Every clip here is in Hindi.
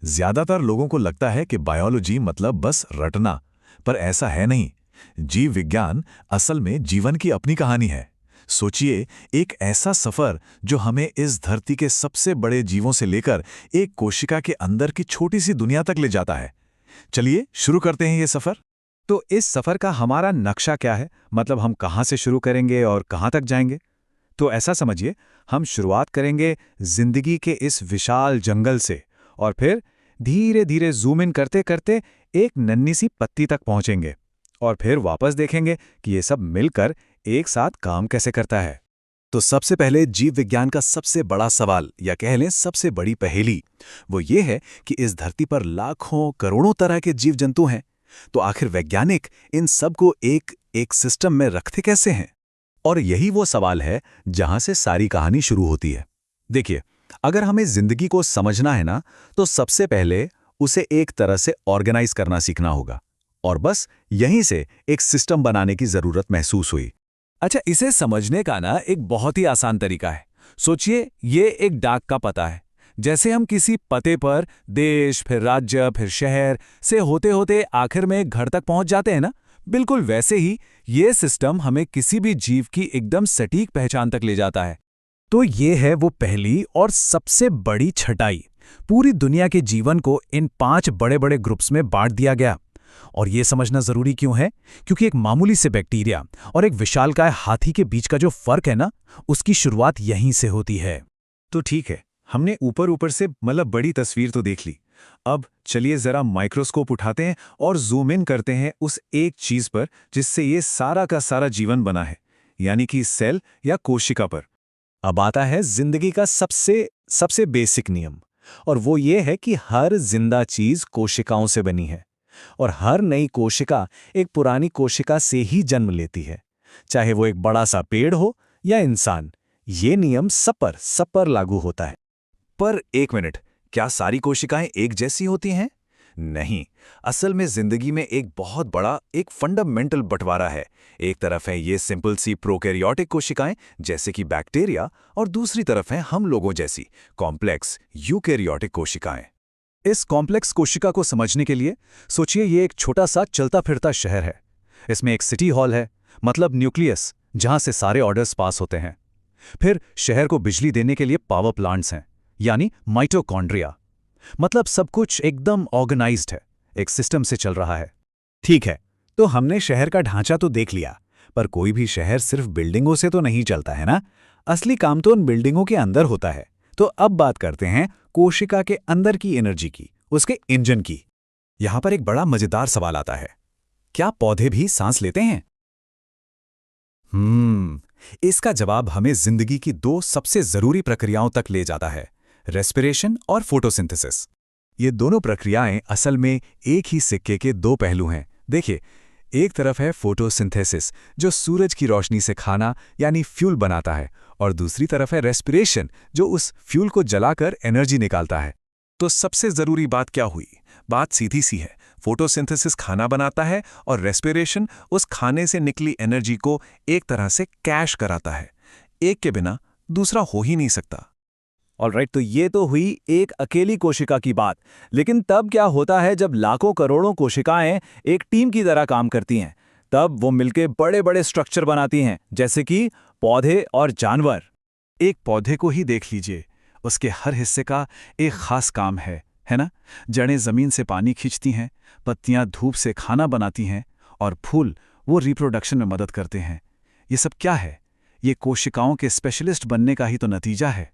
ज्यादातर लोगों को लगता है कि बायोलॉजी मतलब बस रटना, पर ऐसा है नहीं। जीव विज्ञान असल में जीवन की अपनी कहानी है। सोचिए, एक ऐसा सफर जो हमें इस धरती के सबसे बड़े जीवों से लेकर एक कोशिका के अंदर की छोटी सी दुनिया तक ले जाता है। चलिए शुरू करते हैं ये सफर। तो इस सफर का हमारा नक्शा क्या है? मतलब हम कहाँ से शुरू करेंगे और कहाँ तक जाएंगे? तो ऐसा समझिए, हम शुरुआत करेंगे जिंदगी के इस विशाल जंगल से और फिर धीरे धीरे जूम इन करते करते एक नन्ही सी पत्ती तक पहुंचेंगे और फिर वापस देखेंगे कि ये सब मिलकर एक साथ काम कैसे करता है। तो सबसे पहले जीव विज्ञान का सबसे बड़ा सवाल, या कह लें सबसे बड़ी पहेली, वो ये है कि इस धरती पर लाखों करोड़ों तरह के जीव जंतु हैं। तो आखिर वैज्ञानिक इन सब को एक एक सिस्टम में रखते कैसे हैं? और यही वो सवाल है जहां से सारी कहानी शुरू होती है। देखिए, अगर हमें जिंदगी को समझना है ना, तो सबसे पहले उसे एक तरह से ऑर्गेनाइज करना सीखना होगा। और बस यहीं से एक सिस्टम बनाने की जरूरत महसूस हुई। अच्छा, इसे समझने का ना एक बहुत ही आसान तरीका है। सोचिए, ये एक डाक का पता है। जैसे हम किसी पते पर देश, फिर राज्य, फिर शहर से होते होते आखिर में एक घर तक पहुंच जाते हैं ना, बिल्कुल वैसे ही ये सिस्टम हमें किसी भी जीव की एकदम सटीक पहचान तक ले जाता है। तो ये है वो पहली और सबसे बड़ी छटाई। पूरी दुनिया के जीवन को इन 5 बड़े बड़े ग्रुप्स में बांट दिया गया। और ये समझना जरूरी क्यों है? क्योंकि एक मामूली से बैक्टीरिया और एक विशालकाय हाथी के बीच का जो फर्क है ना, उसकी शुरुआत यहीं से होती है। तो ठीक है, हमने ऊपर ऊपर से मतलब बड़ी तस्वीर तो देख ली। अब चलिए जरा माइक्रोस्कोप उठाते हैं और जूम इन करते हैं उस एक चीज पर जिससे ये सारा का सारा जीवन बना है, यानी कि सेल या कोशिका पर। अब आता है जिंदगी का सबसे सबसे बेसिक नियम, और वो ये है कि हर जिंदा चीज कोशिकाओं से बनी है और हर नई कोशिका एक पुरानी कोशिका से ही जन्म लेती है, चाहे वो एक बड़ा सा पेड़ हो या इंसान। ये नियम सब पर लागू होता है। पर एक मिनट, क्या सारी कोशिकाएं एक जैसी होती हैं? नहीं, असल में जिंदगी में एक बहुत बड़ा एक फंडामेंटल बंटवारा है। एक तरफ है ये सिंपल सी प्रोकैरियोटिक कोशिकाएं जैसे कि बैक्टीरिया, और दूसरी तरफ है हम लोगों जैसी कॉम्प्लेक्स यूकैरियोटिक कोशिकाएं। इस कॉम्प्लेक्स कोशिका को समझने के लिए सोचिए, ये एक छोटा सा चलता फिरता शहर है। इसमें एक सिटी हॉल है, मतलब न्यूक्लियस, जहां से सारे ऑर्डर्स पास होते हैं। फिर शहर को बिजली देने के लिए पावर प्लांट्स हैं, यानी माइटोकॉन्ड्रिया। मतलब सब कुछ एकदम ऑर्गेनाइज्ड है, एक सिस्टम से चल रहा है। ठीक है, तो हमने शहर का ढांचा तो देख लिया, पर कोई भी शहर सिर्फ बिल्डिंगों से तो नहीं चलता है ना। असली काम तो उन बिल्डिंगों के अंदर होता है। तो अब बात करते हैं कोशिका के अंदर की एनर्जी की, उसके इंजन की। यहां पर एक बड़ा मजेदार सवाल आता है, क्या पौधे भी सांस लेते हैं? इसका जवाब हमें जिंदगी की 2 सबसे जरूरी प्रक्रियाओं तक ले जाता है, रेस्पिरेशन और फोटोसिंथेसिस। ये दोनों प्रक्रियाएं असल में एक ही सिक्के के 2 पहलू हैं। देखिए, एक तरफ है फोटोसिंथेसिस, जो सूरज की रोशनी से खाना यानी फ्यूल बनाता है, और दूसरी तरफ है रेस्पिरेशन, जो उस फ्यूल को जलाकर एनर्जी निकालता है। तो सबसे जरूरी बात क्या हुई? बात सीधी सी है, फोटोसिंथेसिस खाना बनाता है और रेस्पिरेशन उस खाने से निकली एनर्जी को एक तरह से कैश कराता है। एक के बिना दूसरा हो ही नहीं सकता। ऑलराइट, तो ये तो हुई एक अकेली कोशिका की बात। लेकिन तब क्या होता है जब लाखों करोड़ों कोशिकाएं एक टीम की तरह काम करती हैं? तब वो मिलके बड़े बड़े स्ट्रक्चर बनाती हैं, जैसे कि पौधे और जानवर। एक पौधे को ही देख लीजिए, उसके हर हिस्से का एक खास काम है ना? जड़ें जमीन से पानी खींचती हैं, पत्तियां धूप से खाना बनाती हैं, और फूल वो रिप्रोडक्शन में मदद करते हैं। ये सब क्या है? ये कोशिकाओं के स्पेशलिस्ट बनने का ही तो नतीजा है।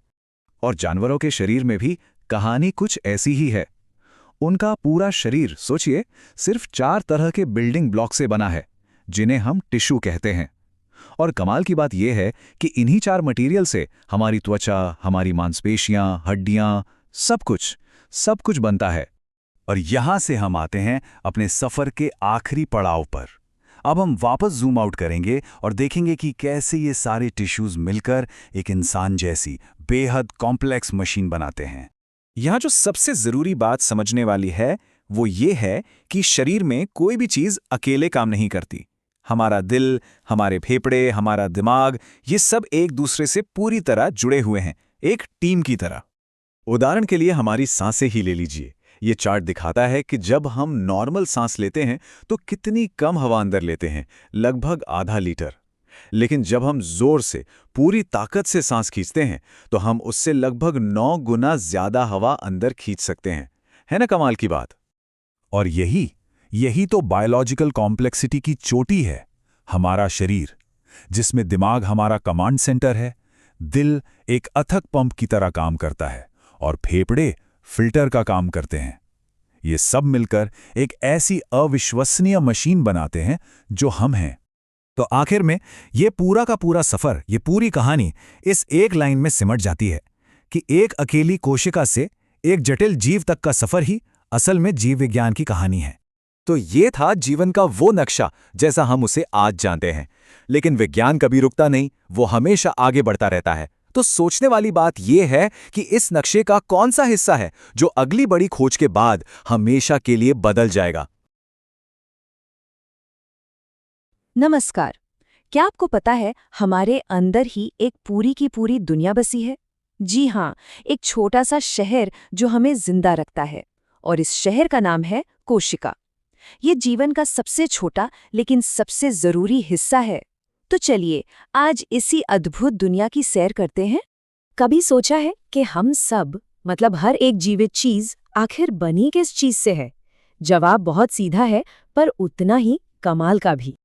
और जानवरों के शरीर में भी कहानी कुछ ऐसी ही है। उनका पूरा शरीर सोचिए, सिर्फ 4 तरह के बिल्डिंग ब्लॉक से बना है, जिन्हें हम टिश्यू कहते हैं। और कमाल की बात यह है कि इन्हीं 4 मटेरियल से हमारी त्वचा, हमारी मांसपेशियां, हड्डियां, सब कुछ बनता है। और यहां से हम आते हैं अपने सफर के आखिरी पड़ाव पर। अब हम वापस जूम आउट करेंगे और देखेंगे कि कैसे ये सारे टिश्यूज मिलकर एक इंसान जैसी बेहद कॉम्प्लेक्स मशीन बनाते हैं। यहाँ जो सबसे जरूरी बात समझने वाली है वो ये है कि शरीर में कोई भी चीज अकेले काम नहीं करती। हमारा दिल, हमारे फेफड़े, हमारा दिमाग, ये सब एक दूसरे से पूरी तरह जुड़े हुए हैं, एक टीम की तरह। उदाहरण के लिए हमारी सांसें ही ले लीजिए। ये चार्ट दिखाता है कि जब हम नॉर्मल सांस लेते हैं तो कितनी कम हवा अंदर लेते हैं, लगभग आधा लीटर। लेकिन जब हम जोर से, पूरी ताकत से सांस खींचते हैं तो हम उससे लगभग 9 गुना ज्यादा हवा अंदर खींच सकते हैं। है ना कमाल की बात? और यही तो बायोलॉजिकल कॉम्प्लेक्सिटी की चोटी है। हमारा शरीर, जिसमें दिमाग हमारा कमांड सेंटर है, दिल एक अथक पंप की तरह काम करता है और फेफड़े फिल्टर का काम करते हैं। ये सब मिलकर एक ऐसी अविश्वसनीय मशीन बनाते हैं जो हम हैं। तो आखिर में ये पूरा का पूरा सफर, ये पूरी कहानी इस एक लाइन में सिमट जाती है कि एक अकेली कोशिका से एक जटिल जीव तक का सफर ही असल में जीव विज्ञान की कहानी है। तो ये था जीवन का वो नक्शा जैसा हम उसे आज जानते हैं। लेकिन विज्ञान कभी रुकता नहीं, वो हमेशा आगे बढ़ता रहता है। तो सोचने वाली बात यह है कि इस नक्शे का कौन सा हिस्सा है जो अगली बड़ी खोज के बाद हमेशा के लिए बदल जाएगा। नमस्कार। क्या आपको पता है हमारे अंदर ही एक पूरी की पूरी दुनिया बसी है? जी हाँ, एक छोटा सा शहर जो हमें जिंदा रखता है, और इस शहर का नाम है कोशिका। ये जीवन का सबसे छोटा लेकिन सबसे जरूरी हिस्सा है। तो चलिए आज इसी अद्भुत दुनिया की सैर करते हैं। कभी सोचा है कि हम सब, मतलब हर एक जीवित चीज, आखिर बनी किस चीज से है? जवाब बहुत सीधा है, पर उतना ही कमाल का भी।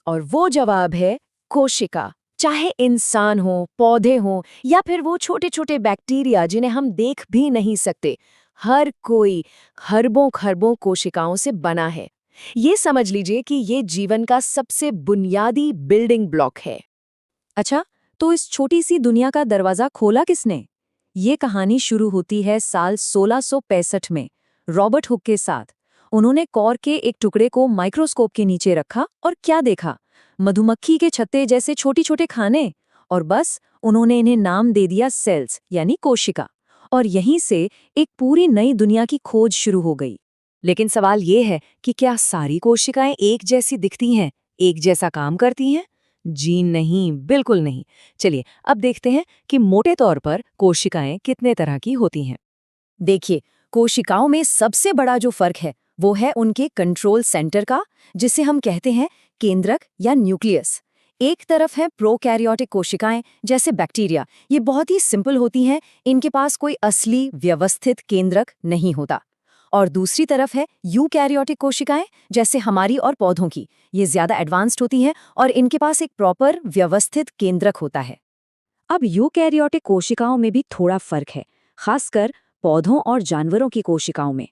और वो जवाब है कोशिका। चाहे इंसान हो, पौधे हो, या फिर वो छोटे छोटे बैक्टीरिया जिन्हें हम देख भी नहीं सकते, हर कोई खरबों खरबों कोशिकाओं से बना है। ये समझ लीजिए कि ये जीवन का सबसे बुनियादी बिल्डिंग ब्लॉक है। अच्छा, तो इस छोटी सी दुनिया का दरवाजा खोला किसने? ये कहानी शुरू होती है साल 1665 में रॉबर्ट हुक के साथ। उन्होंने कॉर्क के एक टुकड़े को माइक्रोस्कोप के नीचे रखा और क्या देखा? मधुमक्खी के छत्ते जैसे छोटे छोटे खाने। और बस उन्होंने इन्हें नाम दे दिया सेल्स, यानी कोशिका। और यहीं से एक पूरी नई दुनिया की खोज शुरू हो गई। लेकिन सवाल ये है कि क्या सारी कोशिकाएं एक जैसी दिखती हैं, एक जैसा काम करती हैं? जी नहीं, बिल्कुल नहीं। चलिए अब देखते हैं कि मोटे तौर पर कोशिकाएं कितने तरह की होती हैं। देखिए, कोशिकाओं में सबसे बड़ा जो फर्क है वो है उनके कंट्रोल सेंटर का, जिसे हम कहते हैं केंद्रक या न्यूक्लियस। एक तरफ है प्रोकैरियोटिक कोशिकाएं जैसे बैक्टीरिया। ये बहुत ही सिंपल होती हैं, इनके पास कोई असली व्यवस्थित केंद्रक नहीं होता। और दूसरी तरफ है यूकैरियोटिक कोशिकाएं जैसे हमारी और पौधों की। ये ज्यादा एडवांस्ड होती हैं और इनके पास एक प्रॉपर व्यवस्थित केंद्रक होता है। अब यूकैरियोटिक कोशिकाओं में भी थोड़ा फर्क है, खासकर पौधों और जानवरों की कोशिकाओं में।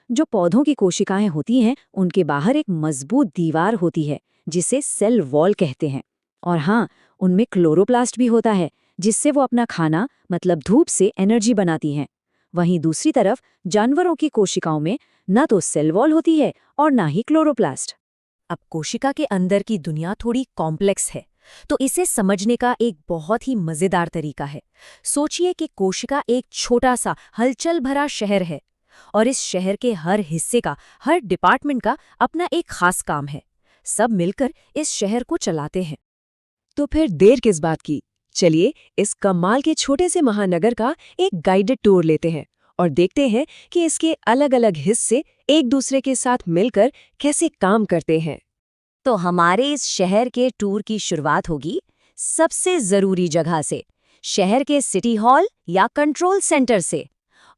जो पौधों की कोशिकाएं होती हैं, उनके बाहर एक मजबूत दीवार होती है जिसे सेल वॉल कहते हैं। और हाँ, उनमें क्लोरोप्लास्ट भी होता है, जिससे वो अपना खाना, मतलब धूप से एनर्जी बनाती हैं। वहीं दूसरी तरफ जानवरों की कोशिकाओं में न तो सेल वॉल होती है और ना ही क्लोरोप्लास्ट। अब कोशिका के अंदर की दुनिया थोड़ी कॉम्प्लेक्स है, तो इसे समझने का एक बहुत ही मजेदार तरीका है। सोचिए कि कोशिका एक छोटा सा हलचल भरा शहर है, और इस शहर के हर हिस्से का, हर डिपार्टमेंट का अपना एक खास काम है। सब मिलकर इस शहर को चलाते हैं। तो फिर देर किस बात की? चलिए इस कमाल के छोटे से महानगर का एक गाइडेड टूर लेते हैं और देखते हैं कि इसके अलग अलग हिस्से एक दूसरे के साथ मिलकर कैसे काम करते हैं। तो हमारे इस शहर के टूर की शुरुआत होगी सबसे जरूरी जगह से, शहर के सिटी हॉल या कंट्रोल सेंटर से।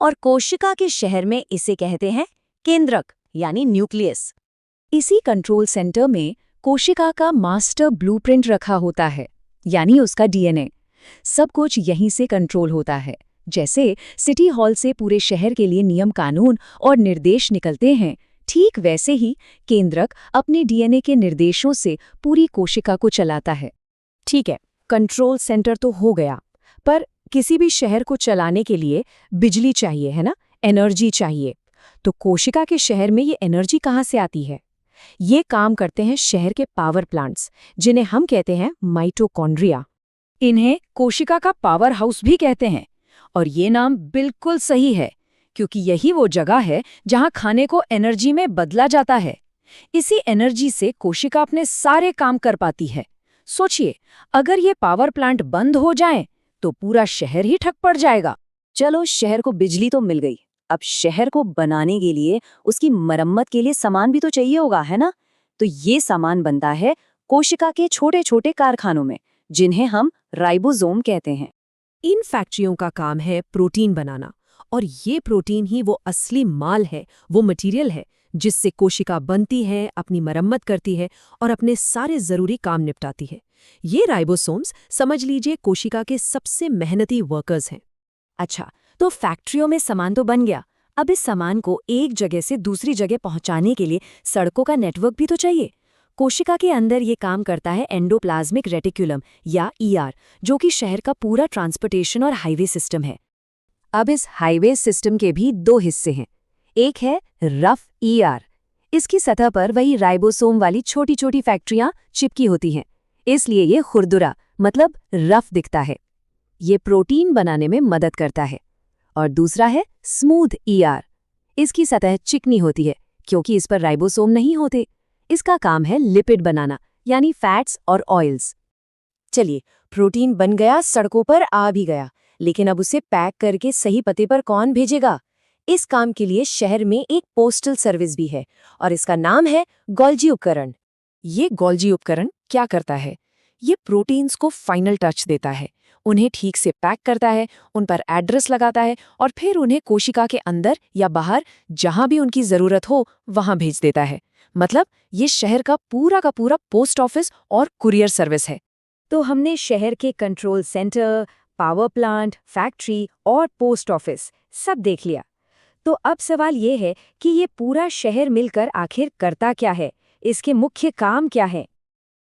और कोशिका के शहर में इसे कहते हैं केंद्रक यानी न्यूक्लियस। इसी कंट्रोल सेंटर में कोशिका का मास्टर ब्लूप्रिंट रखा होता है, यानी उसका डीएनए। सब कुछ यहीं से कंट्रोल होता है। जैसे सिटी हॉल से पूरे शहर के लिए नियम कानून और निर्देश निकलते हैं, ठीक वैसे ही केंद्रक अपने डीएनए के निर्देशों से पूरी कोशिका को चलाता है। ठीक है, कंट्रोल सेंटर तो हो गया, पर किसी भी शहर को चलाने के लिए बिजली चाहिए, है ना, एनर्जी चाहिए। तो कोशिका के शहर में ये एनर्जी कहाँ से आती है? ये काम करते हैं शहर के पावर प्लांट्स, जिन्हें हम कहते हैं माइटोकॉन्ड्रिया। इन्हें कोशिका का पावर हाउस भी कहते हैं, और ये नाम बिल्कुल सही है, क्योंकि यही वो जगह है जहां खाने को एनर्जी में बदला जाता है। इसी एनर्जी से कोशिका अपने सारे काम कर पाती है। सोचिए, अगर ये पावर प्लांट बंद हो जाएं, तो पूरा शहर ही ठप पड़ जाएगा। चलो, शहर को बिजली तो मिल गई, अब शहर को बनाने के लिए, उसकी मरम्मत के लिए सामान भी तो चाहिए होगा, है ना? तो ये सामान बनता है कोशिका के छोटे-छोटे कारखानों में, जिन्हें हम राइबोसोम कहते हैं। इन फैक्ट्रियों का काम है प्रोटीन बनाना, और ये प्रोटीन ही वो असली माल है, वो मटेरियल है जिससे कोशिका बनती है, अपनी मरम्मत करती है और अपने सारे जरूरी काम निपटाती है। ये राइबोसोम्स समझ लीजिए कोशिका के सबसे मेहनती वर्कर्स हैं। अच्छा, तो फैक्ट्रियों में सामान तो बन गया, अब इस सामान को एक जगह से दूसरी जगह पहुंचाने के लिए सड़कों का नेटवर्क भी तो चाहिए। कोशिका के अंदर ये काम करता है एंडोप्लाज्मिक रेटिकुलम या ईआर, जो कि शहर का पूरा ट्रांसपोर्टेशन और हाईवे सिस्टम है। अब इस हाईवे सिस्टम के भी दो हिस्से हैं। एक है रफ ईआर, इसकी सतह पर वही राइबोसोम वाली छोटी छोटी फैक्ट्रियां चिपकी होती हैं, इसलिए ये खुरदुरा मतलब रफ दिखता है। ये प्रोटीन बनाने में मदद करता है। और दूसरा है स्मूथ ईआर, इसकी सतह चिकनी होती है क्योंकि इस पर राइबोसोम नहीं होते। इसका काम है लिपिड बनाना, यानी फैट्स और ऑयल्स। चलिए, प्रोटीन बन गया, सड़कों पर आ भी गया, लेकिन अब उसे पैक करके सही पते पर कौन भेजेगा? इस काम के लिए शहर में एक पोस्टल सर्विस भी है और इसका नाम है गोल्जी उपकरण। ये गोल्जी उपकरण क्या करता है? ये प्रोटीन्स को फाइनल टच देता है, उन्हें ठीक से पैक करता है, उन पर एड्रेस लगाता है और फिर उन्हें कोशिका के अंदर या बाहर जहां भी उनकी जरूरत हो वहां भेज देता है। मतलब ये शहर का पूरा पोस्ट ऑफिस और कुरियर सर्विस है। तो हमने शहर के control centre, power plant, factory और पोस्ट ऑफिस सब देख लिया। तो अब सवाल ये है कि ये पूरा शहर मिलकर आखिर करता क्या है? इसके मुख्य काम क्या है?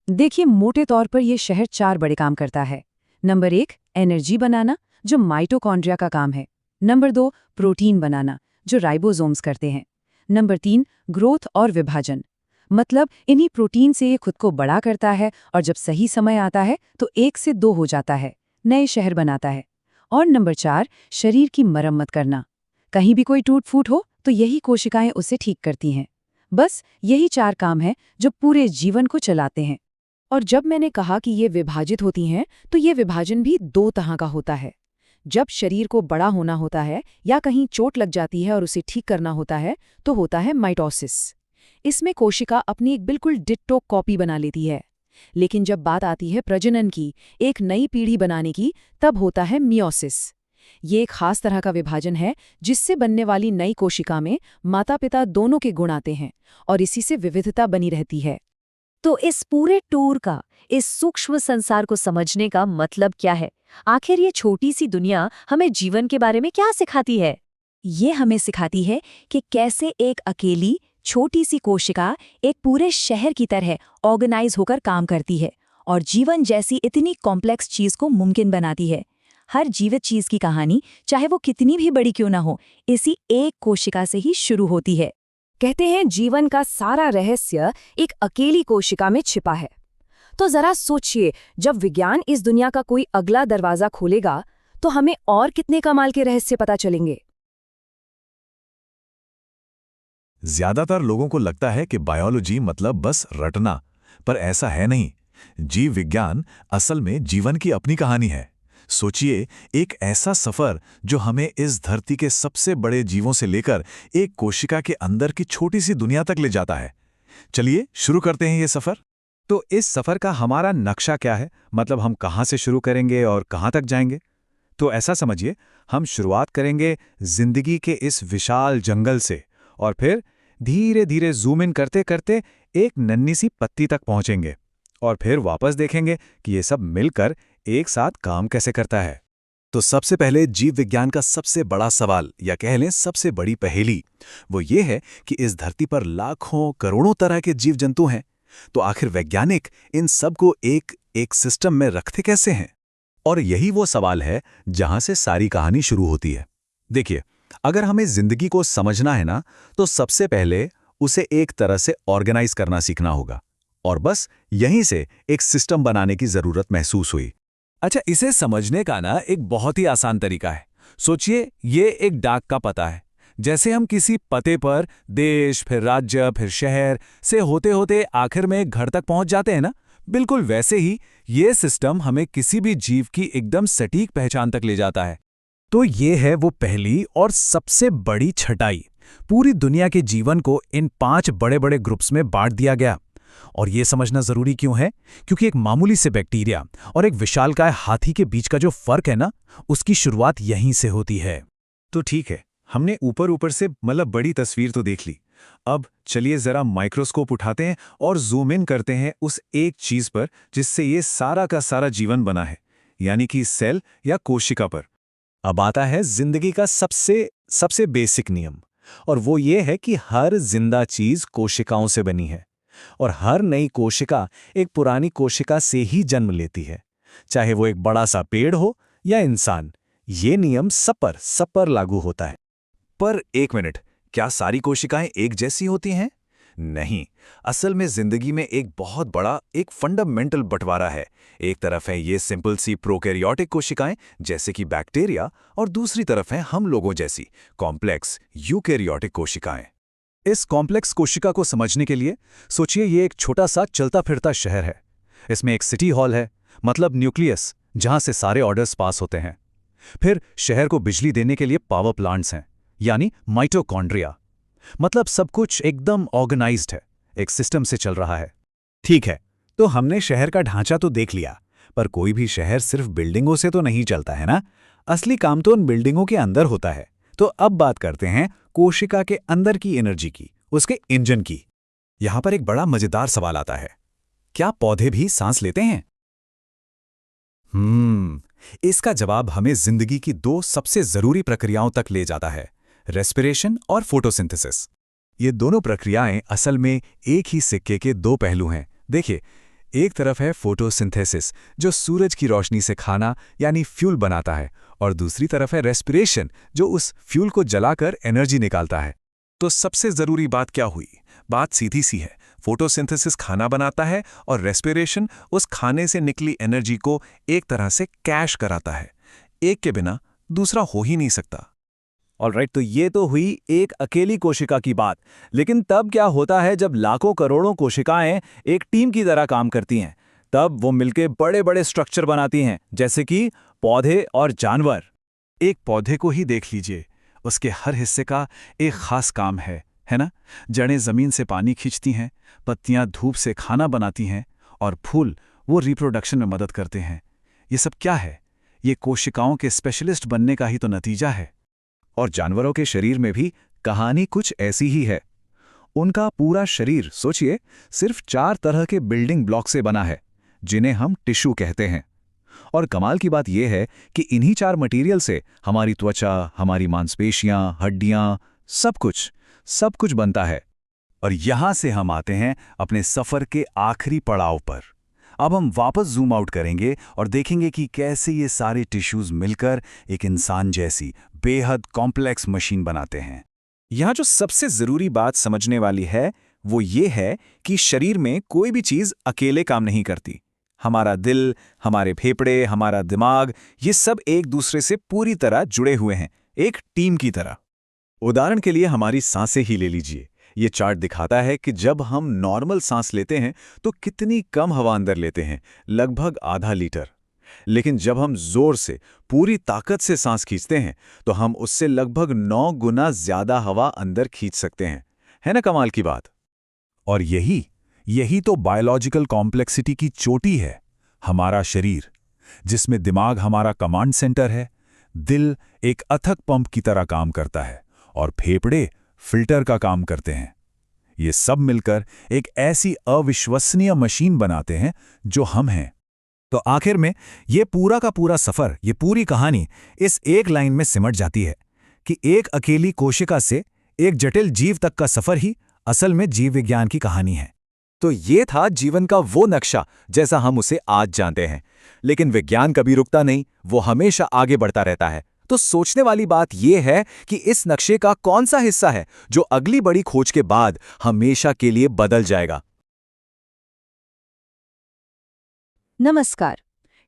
देखिए, मोटे तौर पर यह शहर 4 बड़े काम करता है। नंबर 1, एनर्जी बनाना, जो माइटोकॉन्ड्रिया का काम है। नंबर 2, प्रोटीन बनाना, जो राइबोसोम्स करते हैं। नंबर 3, ग्रोथ और विभाजन, मतलब इन्हीं प्रोटीन से ये खुद को बड़ा करता है और जब सही समय आता है तो 1 से 2 हो जाता है, नए शहर बनाता है। और नंबर 4, शरीर की मरम्मत करना, कहीं भी कोई टूट फूट हो तो यही कोशिकाएं उसे ठीक करती हैं। बस यही 4 काम हैं जो पूरे जीवन को चलाते हैं। और जब मैंने कहा कि ये विभाजित होती हैं, तो ये विभाजन भी 2 तरह का होता है। जब शरीर को बड़ा होना होता है या कहीं चोट लग जाती है और उसे ठीक करना होता है, तो होता है माइटोसिस। इसमें कोशिका अपनी एक बिल्कुल डिट्टो कॉपी बना लेती है। लेकिन जब बात आती है प्रजनन की, एक नई पीढ़ी बनाने की, तब होता है मियोसिस। ये एक खास तरह का विभाजन है जिससे बनने वाली नई कोशिका में माता पिता दोनों के गुण आते हैं और इसी से विविधता बनी रहती है। तो इस पूरे टूर का, इस सूक्ष्म संसार को समझने का मतलब क्या है? आखिर ये छोटी सी दुनिया हमें जीवन के बारे में क्या सिखाती है? ये हमें सिखाती है कि कैसे एक अकेली छोटी सी कोशिका एक पूरे शहर की तरह ऑर्गेनाइज होकर काम करती है और जीवन जैसी इतनी कॉम्प्लेक्स चीज को मुमकिन बनाती है। हर जीवित चीज की कहानी, चाहे वो कितनी भी बड़ी क्यों ना हो, इसी एक कोशिका से ही शुरू होती है। कहते हैं जीवन का सारा रहस्य एक अकेली कोशिका में छिपा है। तो जरा सोचिए, जब विज्ञान इस दुनिया का कोई अगला दरवाजा खोलेगा तो हमें और कितने कमाल के रहस्य पता चलेंगे। ज्यादातर लोगों को लगता है कि बायोलॉजी मतलब बस रटना, पर ऐसा है नहीं। जीव विज्ञान असल में जीवन की अपनी कहानी है। सोचिए, एक ऐसा सफर जो हमें इस धरती के सबसे बड़े जीवों से लेकर एक कोशिका के अंदर की छोटी सी दुनिया तक ले जाता है। चलिए शुरू करते हैं ये सफर। तो इस सफर का हमारा नक्शा क्या है? मतलब हम कहाँ से शुरू करेंगे और कहाँ तक जाएंगे? तो ऐसा समझिए, हम शुरुआत करेंगे जिंदगी के इस विशाल जंगल से और फिर धीरे धीरे जूम इन करते करते एक नन्ही सी पत्ती तक पहुंचेंगे और फिर वापस देखेंगे कि ये सब मिलकर एक साथ काम कैसे करता है। तो सबसे पहले जीव विज्ञान का सबसे बड़ा सवाल, या कह लें सबसे बड़ी पहेली, वो ये है कि इस धरती पर लाखों करोड़ों तरह के जीव जंतु हैं, तो आखिर वैज्ञानिक इन सब को एक सिस्टम में रखते कैसे हैं? और यही वो सवाल है जहां से सारी कहानी शुरू होती है। देखिए, अगर हमें जिंदगी को समझना है ना, तो सबसे पहले उसे एक तरह से ऑर्गेनाइज करना सीखना होगा, और बस यहीं से एक सिस्टम बनाने की जरूरत महसूस हुई। अच्छा, इसे समझने का ना एक बहुत ही आसान तरीका है। सोचिए, ये एक डाक का पता है। जैसे हम किसी पते पर देश, फिर राज्य, फिर शहर से होते होते आखिर में एक घर तक पहुंच जाते हैं ना, बिल्कुल वैसे ही ये सिस्टम हमें किसी भी जीव की एकदम सटीक पहचान तक ले जाता है। तो ये है वो पहली और सबसे बड़ी छटाई। पूरी दुनिया के जीवन को इन 5 बड़े-बड़े ग्रुप्स में बांट दिया गया। और ये समझना जरूरी क्यों है? क्योंकि एक मामूली से बैक्टीरिया और एक विशालकाय हाथी के बीच का जो फर्क है ना, उसकी शुरुआत यहीं से होती है। तो ठीक है, हमने ऊपर से बड़ी तस्वीर तो देख ली। अब चलिए जरा माइक्रोस्कोप उठाते हैं और जूम इन करते हैं उस एक चीज पर जिससे ये सारा का सारा जीवन बना है, यानी कि सेल या कोशिका पर। अब आता है जिंदगी का सबसे बेसिक नियम, और वो ये है कि हर जिंदा चीज कोशिकाओं से बनी है और हर नई कोशिका एक पुरानी कोशिका से ही जन्म लेती है, चाहे वो एक बड़ा सा पेड़ हो या इंसान। ये नियम सब पर लागू होता है। पर एक मिनट, क्या सारी कोशिकाएं एक जैसी होती हैं? नहीं, असल में जिंदगी में एक बहुत बड़ा एक फंडामेंटल बंटवारा है। एक तरफ है ये सिंपल सी प्रोकैरियोटिक कोशिकाएं जैसे कि बैक्टीरिया, और दूसरी तरफ है हम लोगों जैसी कॉम्प्लेक्स यूकैरियोटिक कोशिकाएं। इस कॉम्प्लेक्स कोशिका को समझने के लिए सोचिए ये एक छोटा सा चलता फिरता शहर है। इसमें एक सिटी हॉल है, मतलब न्यूक्लियस, जहां से सारे ऑर्डर्स पास होते हैं। फिर शहर को बिजली देने के लिए पावर प्लांट्स हैं, यानी माइटोकॉन्ड्रिया। मतलब सब कुछ एकदम ऑर्गेनाइज्ड है, एक सिस्टम से चल रहा है। ठीक है, तो हमने शहर का ढांचा तो देख लिया, पर कोई भी शहर सिर्फ बिल्डिंगों से तो नहीं चलता है ना। असली काम तो उन बिल्डिंगों के अंदर होता है। तो अब बात करते हैं कोशिका के अंदर की एनर्जी की, उसके इंजन की। यहां पर एक बड़ा मजेदार सवाल आता है, क्या पौधे भी सांस लेते हैं? इसका जवाब हमें जिंदगी की 2 सबसे जरूरी प्रक्रियाओं तक ले जाता है, रेस्पिरेशन और फोटोसिंथेसिस। ये दोनों प्रक्रियाएं असल में एक ही सिक्के के 2 पहलू हैं। देखिए, एक तरफ है फोटोसिंथेसिस, जो सूरज की रोशनी से खाना यानी फ्यूल बनाता है, और दूसरी तरफ है रेस्पिरेशन, जो उस फ्यूल को जलाकर एनर्जी निकालता है। तो सबसे जरूरी बात क्या हुई? बात सीधी सी है, फोटोसिंथेसिस खाना बनाता है और रेस्पिरेशन उस खाने से निकली एनर्जी को एक तरह से कैश कराता है। एक के बिना दूसरा हो ही नहीं सकता। ऑलराइट, तो ये तो हुई एक अकेली कोशिका की बात। लेकिन तब क्या होता है जब लाखों करोड़ों कोशिकाएं एक टीम की तरह काम करती हैं? तब वो मिलके बड़े बड़े स्ट्रक्चर बनाती हैं, जैसे कि पौधे और जानवर। एक पौधे को ही देख लीजिए, उसके हर हिस्से का एक खास काम है ना? जड़ें जमीन से पानी खींचती हैं, पत्तियां धूप से खाना बनाती हैं, और फूल वो रिप्रोडक्शन में मदद करते हैं। ये सब क्या है? ये कोशिकाओं के स्पेशलिस्ट बनने का ही तो नतीजा है। और जानवरों के शरीर में भी कहानी कुछ ऐसी ही है। उनका पूरा शरीर सोचिए सिर्फ 4 तरह के बिल्डिंग ब्लॉक से बना है, जिन्हें हम टिश्यू कहते हैं। और कमाल की बात यह है कि इन्हीं 4 मटेरियल से हमारी त्वचा, हमारी मांसपेशियां, हड्डियां, सब कुछ बनता है। और यहां से हम आते हैं अपने सफर के आखिरी पड़ाव पर। अब हम वापस जूम आउट करेंगे और देखेंगे कि कैसे ये सारे टिश्यूज मिलकर एक इंसान जैसी बेहद कॉम्प्लेक्स मशीन बनाते हैं। यहाँ जो सबसे जरूरी बात समझने वाली है वो ये है कि शरीर में कोई भी चीज अकेले काम नहीं करती। हमारा दिल, हमारे फेफड़े, हमारा दिमाग, ये सब एक दूसरे से पूरी तरह जुड़े हुए हैं, एक टीम की तरह। उदाहरण के लिए हमारी सांसें ही ले लीजिए। ये चार्ट दिखाता है कि जब हम नॉर्मल सांस लेते हैं तो कितनी कम हवा अंदर लेते हैं, लगभग आधा लीटर। लेकिन जब हम जोर से, पूरी ताकत से सांस खींचते हैं तो हम उससे लगभग 9 गुना ज्यादा हवा अंदर खींच सकते हैं। है ना कमाल की बात? और यही तो बायोलॉजिकल कॉम्प्लेक्सिटी की चोटी है। हमारा शरीर, जिसमें दिमाग हमारा कमांड सेंटर है, दिल एक अथक पंप की तरह काम करता है, और फेफड़े फिल्टर का काम करते हैं। ये सब मिलकर एक ऐसी अविश्वसनीय मशीन बनाते हैं जो हम हैं। तो आखिर में ये पूरा का पूरा सफर, ये पूरी कहानी इस एक लाइन में सिमट जाती है कि एक अकेली कोशिका से एक जटिल जीव तक का सफर ही असल में जीव विज्ञान की कहानी है। तो ये था जीवन का वो नक्शा जैसा हम उसे आज जानते हैं। लेकिन विज्ञान कभी रुकता नहीं, वो हमेशा आगे बढ़ता रहता है। तो सोचने वाली बात यह है कि इस नक्शे का कौन सा हिस्सा है जो अगली बड़ी खोज के बाद हमेशा के लिए बदल जाएगा। नमस्कार।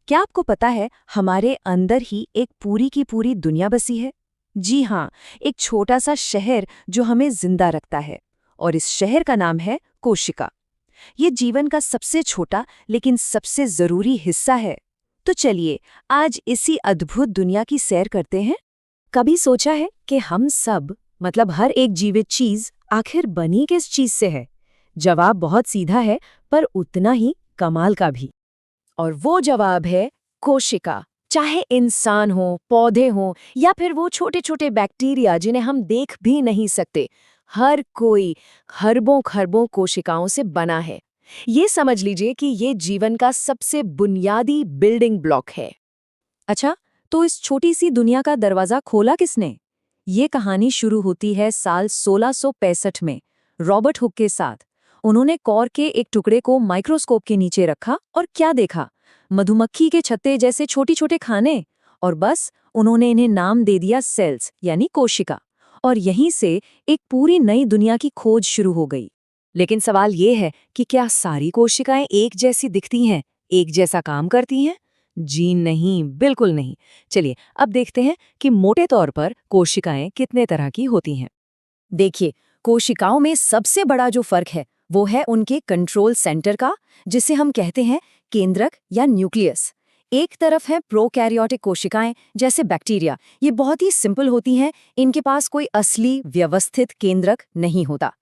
क्या आपको पता है हमारे अंदर ही एक पूरी की पूरी दुनिया बसी है? जी हाँ, एक छोटा सा शहर जो हमें जिंदा रखता है, और इस शहर का नाम है कोशिका। ये जीवन का सबसे छोटा लेकिन सबसे जरूरी हिस्सा है। तो चलिए आज इसी अद्भुत दुनिया की सैर करते हैं। कभी सोचा है कि हम सब, मतलब हर एक जीवित चीज, आखिर बनी किस चीज से है? जवाब बहुत सीधा है, पर उतना ही कमाल का भी। और वो जवाब है कोशिका। चाहे इंसान हो, पौधे हो, या फिर वो छोटे छोटे बैक्टीरिया जिन्हें हम देख भी नहीं सकते, हर कोई खरबों खरबों कोशिकाओं से बना है। ये समझ लीजिए कि ये जीवन का सबसे बुनियादी बिल्डिंग ब्लॉक है। अच्छा, तो इस छोटी सी दुनिया का दरवाजा खोला किसने? ये कहानी शुरू होती है साल 1665 में रॉबर्ट हुक के साथ। उन्होंने कॉर के एक टुकड़े को माइक्रोस्कोप के नीचे रखा और क्या देखा? मधुमक्खी के छत्ते जैसे छोटे छोटे खाने। और बस उन्होंने इन्हें नाम दे दिया सेल्स, यानी कोशिका। और यहीं से एक पूरी नई दुनिया की खोज शुरू हो गई। लेकिन सवाल ये है कि क्या सारी कोशिकाएं एक जैसी दिखती हैं, एक जैसा काम करती हैं? जी नहीं, बिल्कुल नहीं। चलिए अब देखते हैं कि मोटे तौर पर कोशिकाएं कितने तरह की होती हैं। देखिए, कोशिकाओं में सबसे बड़ा जो फर्क है वो है उनके कंट्रोल सेंटर का, जिसे हम कहते हैं केंद्रक या न्यूक्लियस। एक तरफ है प्रोकैरियोटिक कोशिकाएं जैसे बैक्टीरिया। ये बहुत ही सिंपल होती हैं, इनके पास कोई असली व्यवस्थित केंद्रक नहीं होता।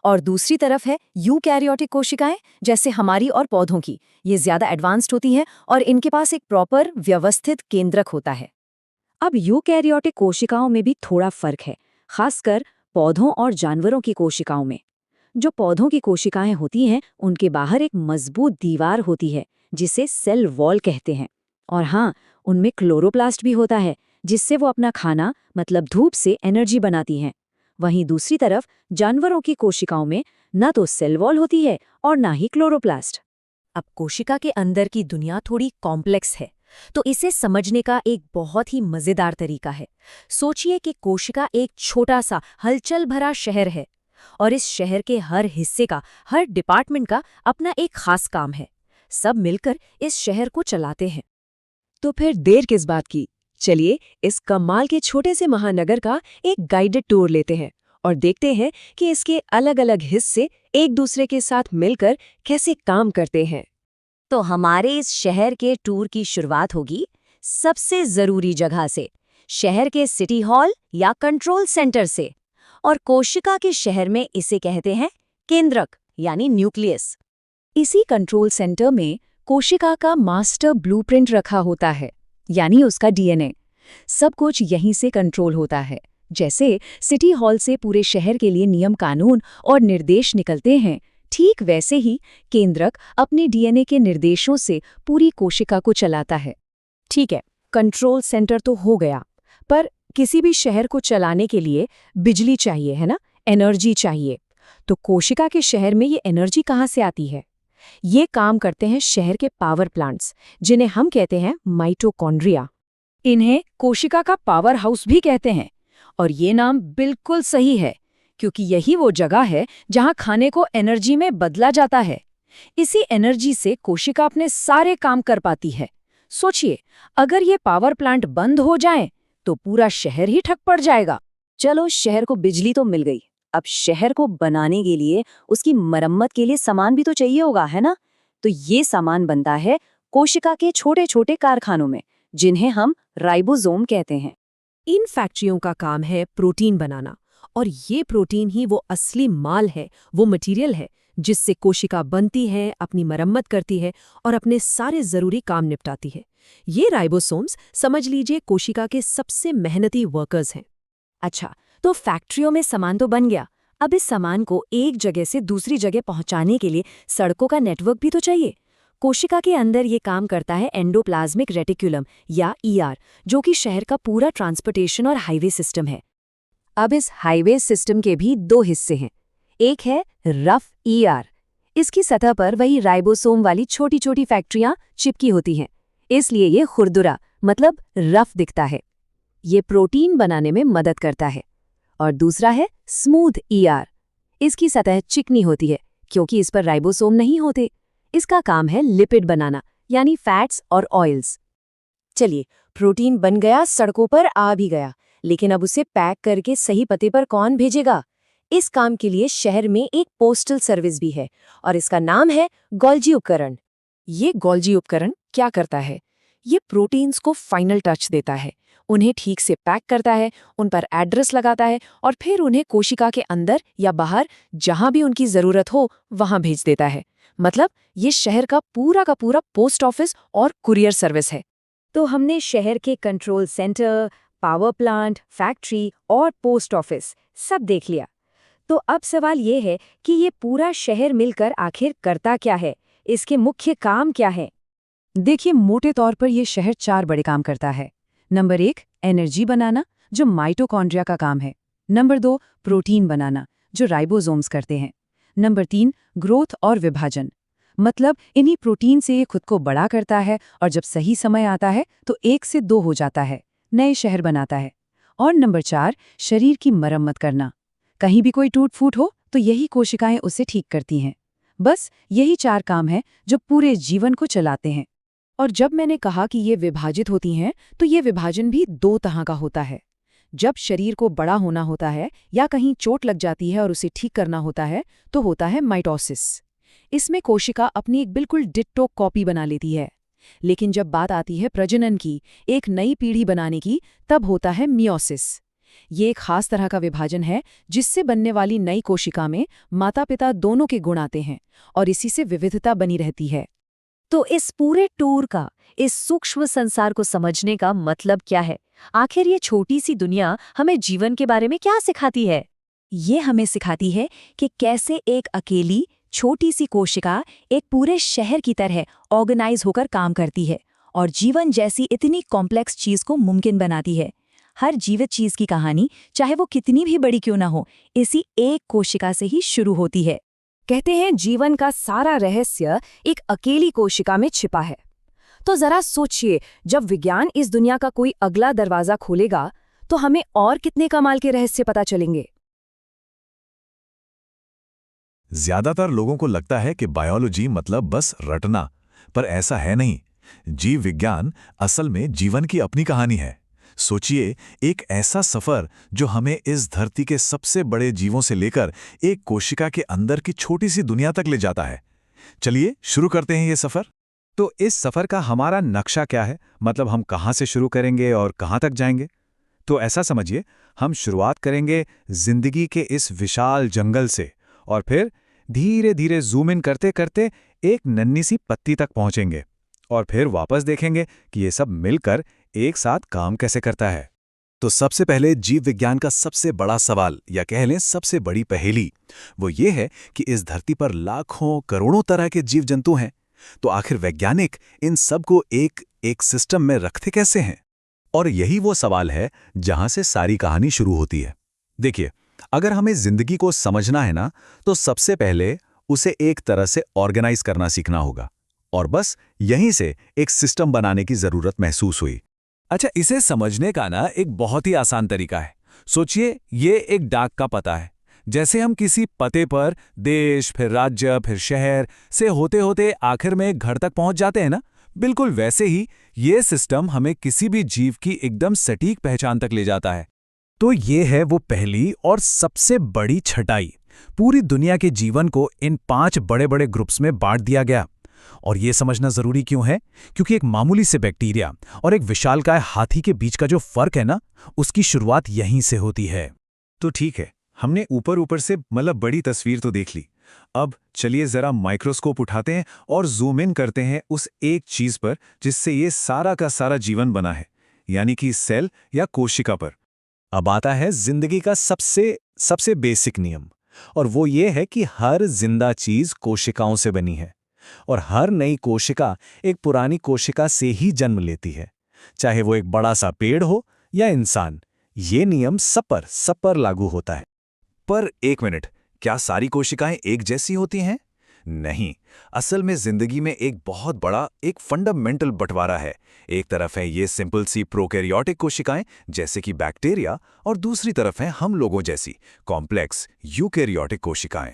और दूसरी तरफ है यूकैरियोटिक कोशिकाएं जैसे हमारी और पौधों की। ये ज्यादा एडवांस्ड होती हैं और इनके पास एक प्रॉपर व्यवस्थित केंद्रक होता है। अब यूकैरियोटिक कोशिकाओं में भी थोड़ा फर्क है, खासकर पौधों और जानवरों की कोशिकाओं में। जो पौधों की कोशिकाएं होती हैं, उनके बाहर एक मजबूत दीवार होती है जिसे सेल वॉल कहते हैं। और हाँ, उनमें क्लोरोप्लास्ट भी होता है, जिससे वो अपना खाना, मतलब धूप से एनर्जी बनाती हैं। वहीं दूसरी तरफ जानवरों की कोशिकाओं में न तो सेल वॉल होती है और ना ही क्लोरोप्लास्ट। अब कोशिका के अंदर की दुनिया थोड़ी कॉम्प्लेक्स है, तो इसे समझने का एक बहुत ही मजेदार तरीका है। सोचिए कि कोशिका एक छोटा सा हलचल भरा शहर है और इस शहर के हर हिस्से का, हर डिपार्टमेंट का अपना एक खास काम है। सब मिलकर इस शहर को चलाते हैं। तो फिर देर किस बात की? चलिए इस कमाल के छोटे से महानगर का एक गाइडेड टूर लेते हैं और देखते हैं कि इसके अलग अलग हिस्से एक दूसरे के साथ मिलकर कैसे काम करते हैं। तो हमारे इस शहर के टूर की शुरुआत होगी सबसे जरूरी जगह से, शहर के सिटी हॉल या कंट्रोल सेंटर से। और कोशिका के शहर में इसे कहते हैं केंद्रक, यानी न्यूक्लियस। इसी कंट्रोल सेंटर में कोशिका का मास्टर ब्लूप्रिंट रखा होता है, यानी उसका डीएनए। सब कुछ यहीं से कंट्रोल होता है। जैसे सिटी हॉल से पूरे शहर के लिए नियम कानून और निर्देश निकलते हैं, ठीक वैसे ही केंद्रक अपने डीएनए के निर्देशों से पूरी कोशिका को चलाता है। ठीक है, कंट्रोल सेंटर तो हो गया, पर किसी भी शहर को चलाने के लिए बिजली चाहिए, है ना, एनर्जी चाहिए। तो कोशिका के शहर में ये एनर्जी कहाँ से आती है? ये काम करते हैं शहर के पावर प्लांट्स, जिन्हें हम कहते हैं माइटोकॉन्ड्रिया। इन्हें कोशिका का पावर हाउस भी कहते हैं। और ये नाम बिल्कुल सही है, क्योंकि यही वो जगह है जहां खाने को एनर्जी में बदला जाता है। इसी एनर्जी से कोशिका अपने सारे काम कर पाती है। सोचिए, अगर ये पावर प्लांट बंद हो जाएं, तो पूरा शहर ही ठप पड़ जाएगा। चलो, शहर को बिजली तो मिल गई, अब शहर को बनाने के लिए, उसकी मरम्मत के लिए सामान भी तो चाहिए होगा, है ना? तो ये सामान बनता है कोशिका के छोटे छोटे कारखानों में, जिन्हें हम राइबोसोम कहते हैं। इन फैक्ट्रियों का काम है प्रोटीन बनाना, और ये प्रोटीन ही वो असली माल है, वो मटेरियल है जिससे कोशिका बनती है, अपनी मरम्मत करती है और अपने सारे जरूरी काम निपटाती है। ये राइबोसोम्स, समझ लीजिए, कोशिका के सबसे मेहनती वर्कर्स हैं। अच्छा, तो फैक्ट्रियों में सामान तो बन गया, अब इस सामान को एक जगह से दूसरी जगह पहुंचाने के लिए सड़कों का नेटवर्क भी तो चाहिए। कोशिका के अंदर ये काम करता है एंडोप्लाज्मिक रेटिकुलम या ईआर, जो कि शहर का पूरा ट्रांसपोर्टेशन और हाईवे सिस्टम है। अब इस हाईवे सिस्टम के भी दो हिस्से हैं। एक है रफ ईआर, इसकी सतह पर वही राइबोसोम वाली छोटी छोटी फैक्ट्रियां चिपकी होती हैं, इसलिए ये खुरदुरा, मतलब रफ दिखता है। ये प्रोटीन बनाने में मदद करता है। और दूसरा है स्मूथ ईआर, इसकी सतह चिकनी होती है क्योंकि इस पर राइबोसोम नहीं होते। इसका काम है लिपिड बनाना, यानी फैट्स और ऑयल्स। चलिए, प्रोटीन बन गया, सड़कों पर आ भी गया, लेकिन अब उसे पैक करके सही पते पर कौन भेजेगा? इस काम के लिए शहर में एक पोस्टल सर्विस भी है और इसका नाम है गोल्जी उपकरण। ये गोल्जी उपकरण क्या करता है? ये प्रोटीन्स को फाइनल टच देता है, उन्हें ठीक से पैक करता है, उन पर एड्रेस लगाता है और फिर उन्हें कोशिका के अंदर या बाहर जहां भी उनकी जरूरत हो वहां भेज देता है। मतलब ये शहर का पूरा पोस्ट ऑफिस और कुरियर सर्विस है। तो हमने शहर के control centre, power plant, factory और पोस्ट ऑफिस सब देख लिया। तो अब सवाल ये है कि ये पूरा शहर मिलकर आखिर करता क्या है, इसके मुख्य काम क्या है? देखिए, मोटे तौर पर यह शहर 4 बड़े काम करता है। नंबर 1, एनर्जी बनाना, जो माइटोकॉन्ड्रिया का काम है। नंबर 2, प्रोटीन बनाना, जो राइबोसोम्स करते हैं। नंबर 3, ग्रोथ और विभाजन, मतलब इन्हीं प्रोटीन से ये खुद को बड़ा करता है और जब सही समय आता है तो 1 से 2 हो जाता है, नए शहर बनाता है। और नंबर 4, शरीर की मरम्मत करना। कहीं भी कोई टूट-फूट हो तो यही कोशिकाएं उसे ठीक करती हैं। बस यही 4 काम हैं जो पूरे जीवन को चलाते हैं। और जब मैंने कहा कि ये विभाजित होती हैं, तो ये विभाजन भी 2 तरह का होता है। जब शरीर को बड़ा होना होता है या कहीं चोट लग जाती है और उसे ठीक करना होता है, तो होता है माइटोसिस। इसमें कोशिका अपनी एक बिल्कुल डिट्टो कॉपी बना लेती है। लेकिन जब बात आती है प्रजनन की, एक नई पीढ़ी बनाने की, तब होता है मियोसिस। ये एक खास तरह का विभाजन है जिससे बनने वाली नई कोशिका में माता-पिता दोनों के गुण आते हैं और इसी से विविधता बनी रहती है। तो इस पूरे टूर का, इस सूक्ष्म संसार को समझने का मतलब क्या है? आखिर ये छोटी सी दुनिया हमें जीवन के बारे में क्या सिखाती है? ये हमें सिखाती है कि कैसे एक अकेली छोटी सी कोशिका एक पूरे शहर की तरह ऑर्गेनाइज होकर काम करती है और जीवन जैसी इतनी कॉम्प्लेक्स चीज को मुमकिन बनाती है। हर जीवित चीज की कहानी, चाहे वो कितनी भी बड़ी क्यों ना हो, इसी एक कोशिका से ही शुरू होती है। कहते हैं जीवन का सारा रहस्य एक अकेली कोशिका में छिपा है। तो जरा सोचिए, जब विज्ञान इस दुनिया का कोई अगला दरवाजा खोलेगा तो हमें और कितने कमाल के रहस्य पता चलेंगे। ज्यादातर लोगों को लगता है कि बायोलॉजी मतलब बस रटना, पर ऐसा है नहीं। जीव विज्ञान असल में जीवन की अपनी कहानी है। सोचिए, एक ऐसा सफर जो हमें इस धरती के सबसे बड़े जीवों से लेकर एक कोशिका के अंदर की छोटी सी दुनिया तक ले जाता है। चलिए शुरू करते हैं ये सफर। तो इस सफर का हमारा नक्शा क्या है? मतलब हम कहाँ से शुरू करेंगे और कहाँ तक जाएंगे? तो ऐसा समझिए, हम शुरुआत करेंगे जिंदगी के इस विशाल जंगल से और फिर धीरे धीरे जूम इन करते करते एक नन्ही सी पत्ती तक पहुंचेंगे और फिर वापस देखेंगे कि ये सब मिलकर एक साथ काम कैसे करता है। तो सबसे पहले जीव विज्ञान का सबसे बड़ा सवाल, या कह लें सबसे बड़ी पहेली, वो ये है कि इस धरती पर लाखों करोड़ों तरह के जीव जंतु हैं, तो आखिर वैज्ञानिक इन सब को एक सिस्टम में रखते कैसे हैं? और यही वो सवाल है जहां से सारी कहानी शुरू होती है। देखिए, अगर हमें जिंदगी को समझना है ना, तो सबसे पहले उसे एक तरह से ऑर्गेनाइज करना सीखना होगा, और बस यहीं से एक सिस्टम बनाने की जरूरत महसूस हुई। अच्छा, इसे समझने का ना एक बहुत ही आसान तरीका है। सोचिए, ये एक डाक का पता है। जैसे हम किसी पते पर देश, फिर राज्य, फिर शहर से होते होते आखिर में घर तक पहुंच जाते हैं ना, बिल्कुल वैसे ही ये सिस्टम हमें किसी भी जीव की एकदम सटीक पहचान तक ले जाता है। तो ये है वो पहली और सबसे बड़ी छटाई। पूरी दुनिया के जीवन को इन 5 बड़े बड़े ग्रुप्स में बांट दिया गया। और ये समझना जरूरी क्यों है? क्योंकि एक मामूली से बैक्टीरिया और एक विशालकाय हाथी के बीच का जो फर्क है ना, उसकी शुरुआत यहीं से होती है। तो ठीक है, हमने ऊपर से मतलब बड़ी तस्वीर तो देख ली। अब चलिए जरा माइक्रोस्कोप उठाते हैं और जूम इन करते हैं उस एक चीज पर जिससे ये सारा का सारा जीवन बना है, यानी कि सेल या कोशिका पर। अब आता है जिंदगी का सबसे बेसिक नियम, और वो ये है कि हर जिंदा चीज कोशिकाओं से बनी है और हर नई कोशिका एक पुरानी कोशिका से ही जन्म लेती है, चाहे वो एक बड़ा सा पेड़ हो या इंसान। ये नियम सब पर लागू होता है। पर एक मिनट, क्या सारी कोशिकाएं एक जैसी होती हैं? नहीं, असल में जिंदगी में एक बहुत बड़ा एक फंडामेंटल बंटवारा है। एक तरफ है ये सिंपल सी प्रोकैरियोटिक कोशिकाएं जैसे कि बैक्टीरिया, और दूसरी तरफ है हम लोगों जैसी कॉम्प्लेक्स यूकैरियोटिक कोशिकाएं।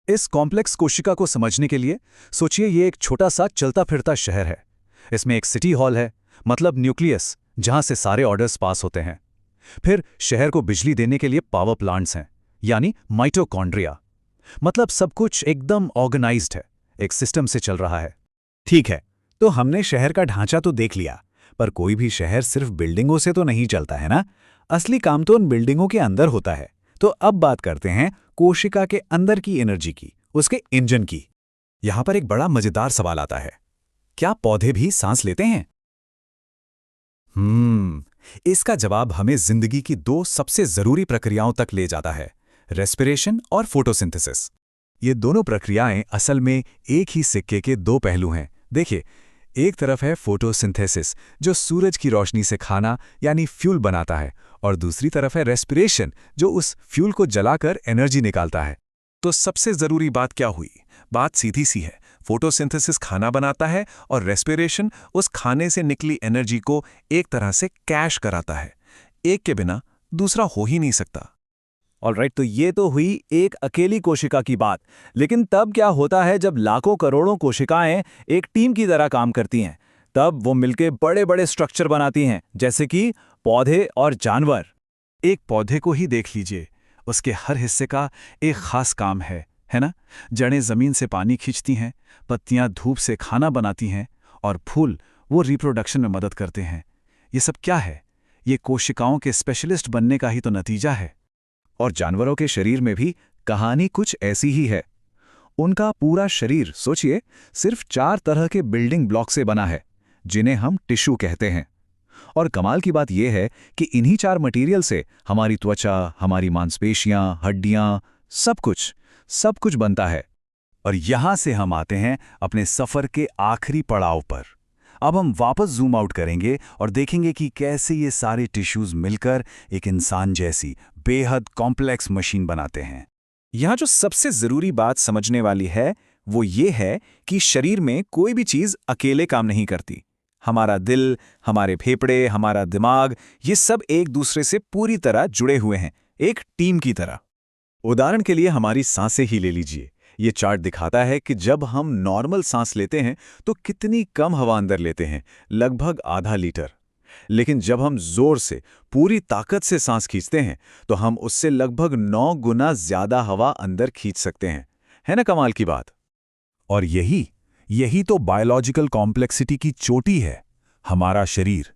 इस कॉम्प्लेक्स कोशिका को समझने के लिए सोचिए, ये एक छोटा सा चलता फिरता शहर है। इसमें एक सिटी हॉल है, मतलब न्यूक्लियस, जहां से सारे ऑर्डर्स पास होते हैं। फिर शहर को बिजली देने के लिए पावर प्लांट्स हैं, यानी माइटोकॉन्ड्रिया। मतलब सब कुछ एकदम ऑर्गेनाइज्ड है, एक सिस्टम से चल रहा है। ठीक है, तो हमने शहर का ढांचा तो देख लिया, पर कोई भी शहर सिर्फ बिल्डिंगों से तो नहीं चलता है ना। असली काम तो उन बिल्डिंगों के अंदर होता है। तो अब बात करते हैं कोशिका के अंदर की एनर्जी की, उसके इंजन की। यहां पर एक बड़ा मजेदार सवाल आता है, क्या पौधे भी सांस लेते हैं? इसका जवाब हमें जिंदगी की दो सबसे जरूरी प्रक्रियाओं तक ले जाता है, रेस्पिरेशन और फोटोसिंथेसिस। ये दोनों प्रक्रियाएं असल में एक ही सिक्के के दो पहलू हैं। देखिए, एक तरफ है फोटोसिंथेसिस, जो सूरज की रोशनी से खाना यानी फ्यूल बनाता है, और दूसरी तरफ है रेस्पिरेशन, जो उस फ्यूल को जलाकर एनर्जी निकालता है। तो सबसे जरूरी बात क्या हुई? बात सीधी सी है, फोटोसिंथेसिस खाना बनाता है और रेस्पिरेशन उस खाने से निकली एनर्जी को एक तरह से कैश कराता है। एक के बिना दूसरा हो ही नहीं सकता। ऑलराइट, तो ये तो हुई एक अकेली कोशिका की बात। लेकिन तब क्या होता है जब लाखों करोड़ों कोशिकाएं एक टीम की तरह काम करती हैं? तब वो मिलके बड़े बड़े स्ट्रक्चर बनाती हैं, जैसे कि पौधे और जानवर। एक पौधे को ही देख लीजिए, उसके हर हिस्से का एक खास काम है ना? जड़ें जमीन से पानी खींचती हैं, पत्तियां धूप से खाना बनाती हैं, और फूल वो रिप्रोडक्शन में मदद करते हैं। ये सब क्या है? ये कोशिकाओं के स्पेशलिस्ट बनने का ही तो नतीजा है। और जानवरों के शरीर में भी कहानी कुछ ऐसी ही है। उनका पूरा शरीर, सोचिए, सिर्फ 4 तरह के बिल्डिंग ब्लॉक से बना है, जिन्हें हम टिश्यू कहते हैं। और कमाल की बात यह है कि इन्हीं 4 मटेरियल से हमारी त्वचा, हमारी मांसपेशियां, हड्डियां, सब कुछ बनता है। और यहां से हम आते हैं अपने सफर के आखिरी पड़ाव पर। अब हम वापस जूम आउट करेंगे और देखेंगे कि कैसे ये सारे टिश्यूज मिलकर एक इंसान जैसी बेहद कॉम्प्लेक्स मशीन बनाते हैं। यहां जो सबसे जरूरी बात समझने वाली है वो ये है कि शरीर में कोई भी चीज अकेले काम नहीं करती। हमारा दिल, हमारे फेफड़े, हमारा दिमाग, ये सब एक दूसरे से पूरी तरह जुड़े हुए हैं, एक टीम की तरह। उदाहरण के लिए हमारी सांसें ही ले लीजिए। ये चार्ट दिखाता है कि जब हम नॉर्मल सांस लेते हैं तो कितनी कम हवा अंदर लेते हैं, लगभग आधा लीटर। लेकिन जब हम जोर से, पूरी ताकत से सांस खींचते हैं तो हम उससे लगभग 9 गुना ज्यादा हवा अंदर खींच सकते हैं। है ना कमाल की बात? और यही तो बायोलॉजिकल कॉम्प्लेक्सिटी की चोटी है। हमारा शरीर,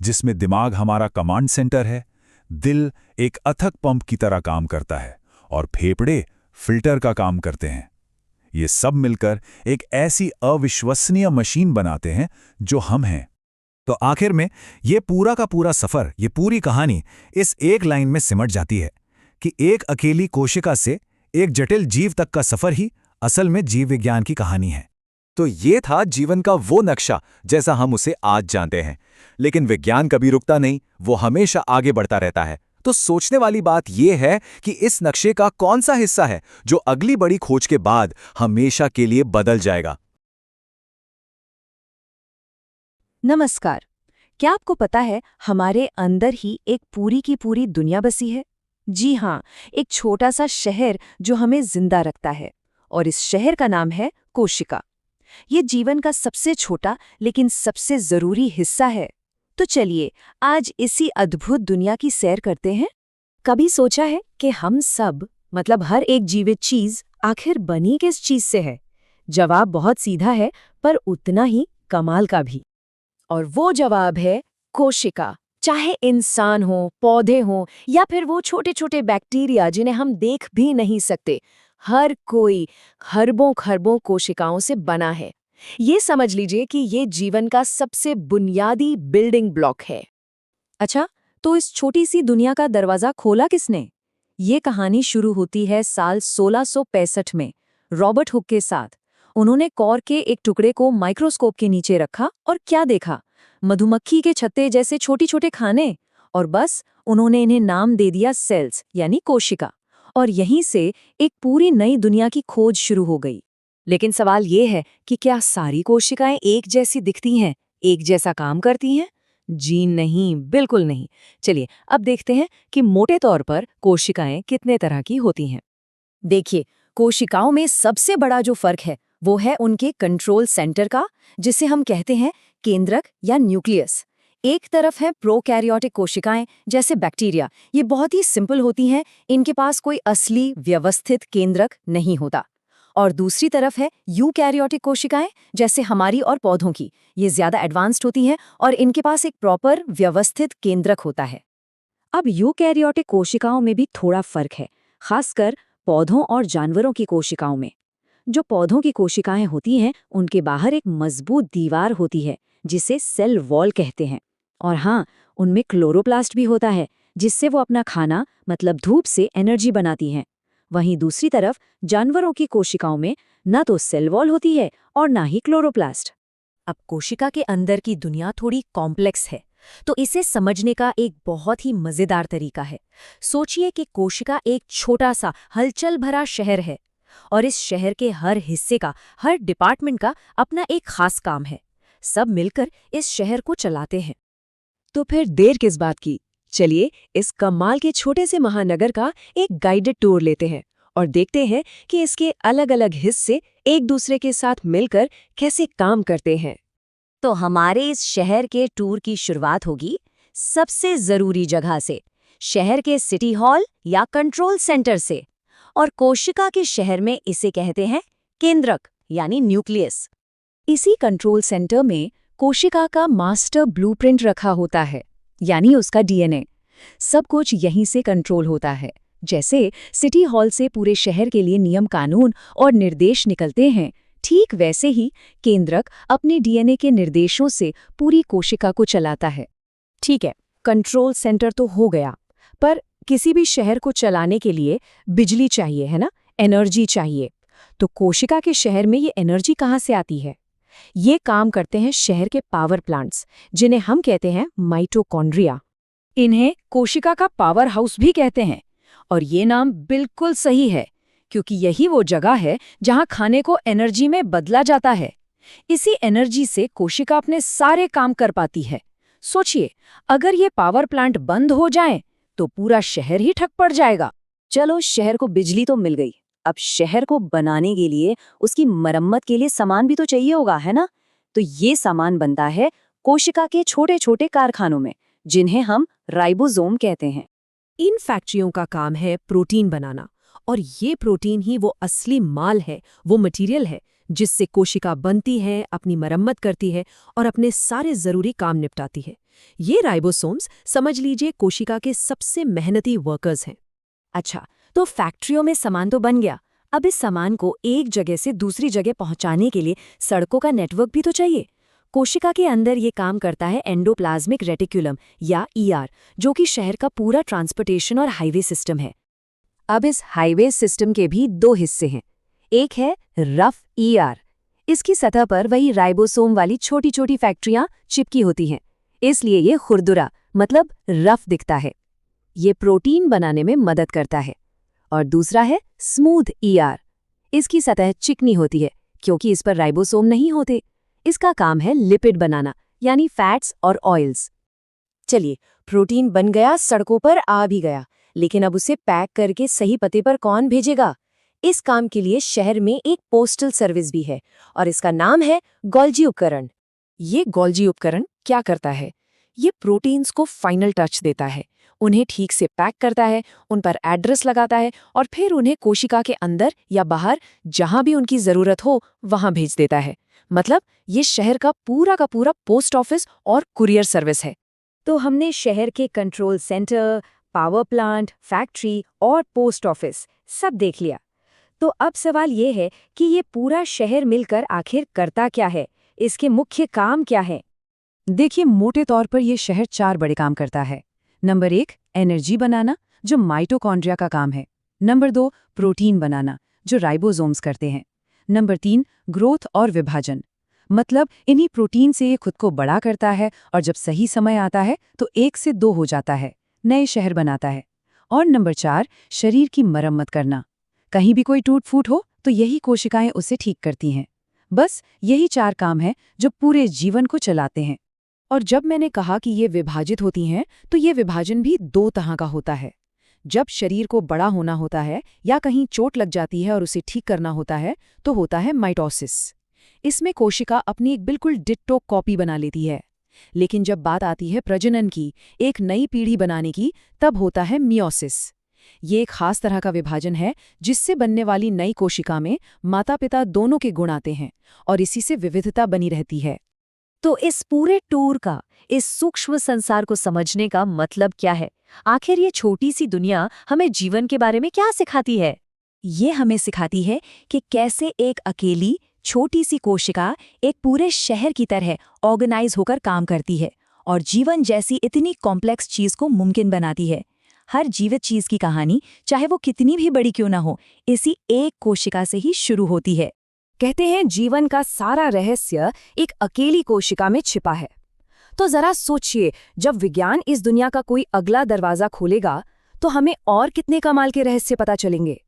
जिसमें दिमाग हमारा कमांड सेंटर है, दिल एक अथक पंप की तरह काम करता है, और फेफड़े फिल्टर का काम करते हैं। ये सब मिलकर एक ऐसी अविश्वसनीय मशीन बनाते हैं जो हम हैं। तो आखिर में ये पूरा का पूरा सफर, ये पूरी कहानी इस एक लाइन में सिमट जाती है कि एक अकेली कोशिका से एक जटिल जीव तक का सफर ही असल में जीव विज्ञान की कहानी है। तो ये था जीवन का वो नक्शा जैसा हम उसे आज जानते हैं। लेकिन विज्ञान कभी रुकता नहीं, वो हमेशा आगे बढ़ता रहता है। तो सोचने वाली बात यह है कि इस नक्शे का कौन सा हिस्सा है जो अगली बड़ी खोज के बाद हमेशा के लिए बदल जाएगा। नमस्कार। क्या आपको पता है हमारे अंदर ही एक पूरी की पूरी दुनिया बसी है? जी हाँ, एक छोटा सा शहर जो हमें जिंदा रखता है, और इस शहर का नाम है कोशिका। ये जीवन का सबसे छोटा लेकिन सबसे जरूरी हिस्सा है। तो चलिए आज इसी अद्भुत दुनिया की सैर करते हैं। कभी सोचा है कि हम सब, मतलब हर एक जीवित चीज, आखिर बनी किस चीज से है? जवाब बहुत सीधा है, पर उतना ही कमाल का भी। और वो जवाब है कोशिका। चाहे इंसान हो, पौधे हो, या फिर वो छोटे छोटे बैक्टीरिया जिन्हें हम देख भी नहीं सकते, हर कोई खरबों खरबों कोशिकाओं से बना है। ये समझ लीजिए कि ये जीवन का सबसे बुनियादी बिल्डिंग ब्लॉक है। अच्छा, तो इस छोटी सी दुनिया का दरवाजा खोला किसने? ये कहानी शुरू होती है साल 1665 में रॉबर्ट हुक के साथ। उन्होंने कॉर्क के एक टुकड़े को माइक्रोस्कोप के नीचे रखा और क्या देखा? मधुमक्खी के छत्ते जैसे छोटे छोटे खाने। और बस उन्होंने इन्हें नाम दे दिया सेल्स, यानी कोशिका। और यहीं से एक पूरी नई दुनिया की खोज शुरू हो गई। लेकिन सवाल ये है कि क्या सारी कोशिकाएं एक जैसी दिखती हैं, एक जैसा काम करती हैं? जी नहीं, बिल्कुल नहीं। चलिए अब देखते हैं कि मोटे तौर पर कोशिकाएं कितने तरह की होती हैं। देखिए, कोशिकाओं में सबसे बड़ा जो फर्क है वो है उनके कंट्रोल सेंटर का, जिसे हम कहते हैं केंद्रक या न्यूक्लियस। एक तरफ है प्रोकैरियोटिक कोशिकाएं जैसे बैक्टीरिया। ये बहुत ही सिंपल होती हैं, इनके पास कोई असली व्यवस्थित केंद्रक नहीं होता। और दूसरी तरफ है यूकैरियोटिक कोशिकाएं, जैसे हमारी और पौधों की। ये ज्यादा एडवांस्ड होती हैं और इनके पास एक प्रॉपर व्यवस्थित केंद्रक होता है। अब यूकैरियोटिक कोशिकाओं में भी थोड़ा फर्क है, खासकर पौधों और जानवरों की कोशिकाओं में। जो पौधों की कोशिकाएं होती हैं, उनके बाहर एक मजबूत दीवार होती है जिसे सेल वॉल कहते हैं। और हाँ, उनमें क्लोरोप्लास्ट भी होता है, जिससे वो अपना खाना मतलब धूप से एनर्जी बनाती हैं। वहीं दूसरी तरफ जानवरों की कोशिकाओं में न तो सेल वॉल होती है और ना ही क्लोरोप्लास्ट। अब कोशिका के अंदर की दुनिया थोड़ी कॉम्प्लेक्स है, तो इसे समझने का एक बहुत ही मजेदार तरीका है। सोचिए कि कोशिका एक छोटा सा हलचल भरा शहर है और इस शहर के हर हिस्से का, हर डिपार्टमेंट का अपना एक खास काम है। सब मिलकर इस शहर को चलाते हैं। तो फिर देर किस बात की? चलिए इस कमाल के छोटे से महानगर का एक गाइडेड टूर लेते हैं और देखते हैं कि इसके अलग-अलग हिस्से एक दूसरे के साथ मिलकर कैसे काम करते हैं। तो हमारे इस शहर के टूर की शुरुआत होगी सबसे जरूरी जगह से, शहर के सिटी हॉल या कंट्रोल सेंटर से। और कोशिका के शहर में इसे कहते हैं केंद्रक यानी न्यूक्लियस। इसी कंट्रोल सेंटर में कोशिका का मास्टर ब्लूप्रिंट रखा होता है, यानी उसका डीएनए। सब कुछ यहीं से कंट्रोल होता है। जैसे सिटी हॉल से पूरे शहर के लिए नियम कानून और निर्देश निकलते हैं, ठीक वैसे ही केंद्रक अपने डीएनए के निर्देशों से पूरी कोशिका को चलाता है। ठीक है, कंट्रोल सेंटर तो हो गया, पर किसी भी शहर को चलाने के लिए बिजली चाहिए, है ना, एनर्जी चाहिए। तो कोशिका के शहर में ये एनर्जी कहाँ से आती है? ये काम करते हैं शहर के पावर प्लांट्स, जिन्हें हम कहते हैं माइटोकॉन्ड्रिया। इन्हें कोशिका का पावर हाउस भी कहते हैं, और ये नाम बिल्कुल सही है, क्योंकि यही वो जगह है जहां खाने को एनर्जी में बदला जाता है। इसी एनर्जी से कोशिका अपने सारे काम कर पाती है। सोचिए, अगर ये पावर प्लांट बंद हो जाएं, तो पूरा शहर ही ठप पड़ जाएगा। चलो, शहर को बिजली तो मिल गई, अब शहर को बनाने के लिए, उसकी मरम्मत के लिए सामान भी तो चाहिए होगा, है ना? तो ये सामान बनता है कोशिका के छोटे छोटे कारखानों में, जिन्हें हम राइबोसोम कहते हैं। इन फैक्ट्रियों का काम है प्रोटीन बनाना, और ये प्रोटीन ही वो असली माल है, वो मटेरियल है जिससे कोशिका बनती है, अपनी मरम्मत करती है और अपने सारे जरूरी काम निपटाती है। ये राइबोसोम्स समझ लीजिए कोशिका के सबसे मेहनती वर्कर्स हैं। अच्छा, तो फैक्ट्रियों में सामान तो बन गया, अब इस सामान को एक जगह से दूसरी जगह पहुंचाने के लिए सड़कों का नेटवर्क भी तो चाहिए। कोशिका के अंदर ये काम करता है एंडोप्लाज्मिक रेटिकुलम या ईआर, जो कि शहर का पूरा ट्रांसपोर्टेशन और हाईवे सिस्टम है। अब इस हाईवे सिस्टम के भी दो हिस्से हैं। एक है रफ ईआर, इसकी सतह पर वही राइबोसोम वाली छोटी छोटी फैक्ट्रियां चिपकी होती हैं, इसलिए ये खुरदुरा मतलब रफ दिखता है। ये प्रोटीन बनाने में मदद करता है। और दूसरा है स्मूथ ईआर, इसकी सतह चिकनी होती है क्योंकि इस पर राइबोसोम नहीं होते। इसका काम है लिपिड बनाना, यानी फैट्स और ऑयल्स। चलिए, प्रोटीन बन गया, सड़कों पर आ भी गया, लेकिन अब उसे पैक करके सही पते पर कौन भेजेगा? इस काम के लिए शहर में एक पोस्टल सर्विस भी है और इसका नाम है गोल्जी उपकरण। ये गोल्जी उपकरण क्या करता है? ये प्रोटीन्स को फाइनल टच देता है, उन्हें ठीक से पैक करता है, उन पर एड्रेस लगाता है और फिर उन्हें कोशिका के अंदर या बाहर जहां भी उनकी जरूरत हो वहां भेज देता है। मतलब ये शहर का पूरा पोस्ट ऑफिस और कुरियर सर्विस है। तो हमने शहर के control centre, power plant, factory और पोस्ट ऑफिस सब देख लिया। तो अब सवाल ये है कि ये पूरा शहर मिलकर आखिर करता क्या है? इसके मुख्य काम क्या है? देखिए, मोटे तौर पर यह शहर 4 बड़े काम करता है। नंबर 1, एनर्जी बनाना, जो माइटोकॉन्ड्रिया का काम है। नंबर 2, प्रोटीन बनाना, जो राइबोसोम्स करते हैं। नंबर 3, ग्रोथ और विभाजन, मतलब इन्हीं प्रोटीन से ये खुद को बड़ा करता है और जब सही समय आता है तो 1 से 2 हो जाता है, नए शहर बनाता है। और नंबर 4, शरीर की मरम्मत करना, कहीं भी कोई टूट फूट हो तो यही कोशिकाएं उसे ठीक करती हैं। बस यही 4 काम हैं जो पूरे जीवन को चलाते हैं। और जब मैंने कहा कि ये विभाजित होती हैं, तो ये विभाजन भी 2 तरह का होता है। जब शरीर को बड़ा होना होता है या कहीं चोट लग जाती है और उसे ठीक करना होता है, तो होता है माइटोसिस। इसमें कोशिका अपनी एक बिल्कुल डिट्टो कॉपी बना लेती है। लेकिन जब बात आती है प्रजनन की, एक नई पीढ़ी बनाने की, तब होता है मियोसिस। ये एक खास तरह का विभाजन है जिससे बनने वाली नई कोशिका में माता-पिता दोनों के गुण आते हैं और इसी से विविधता बनी रहती है। तो इस पूरे टूर का, इस सूक्ष्म संसार को समझने का मतलब क्या है? आखिर ये छोटी सी दुनिया हमें जीवन के बारे में क्या सिखाती है? ये हमें सिखाती है कि कैसे एक अकेली छोटी सी कोशिका एक पूरे शहर की तरह ऑर्गेनाइज होकर काम करती है और जीवन जैसी इतनी कॉम्प्लेक्स चीज को मुमकिन बनाती है। हर जीवित चीज की कहानी, चाहे वो कितनी भी बड़ी क्यों ना हो, इसी एक कोशिका से ही शुरू होती है। कहते हैं जीवन का सारा रहस्य एक अकेली कोशिका में छिपा है। तो जरा सोचिए, जब विज्ञान इस दुनिया का कोई अगला दरवाजा खोलेगा तो हमें और कितने कमाल के रहस्य पता चलेंगे।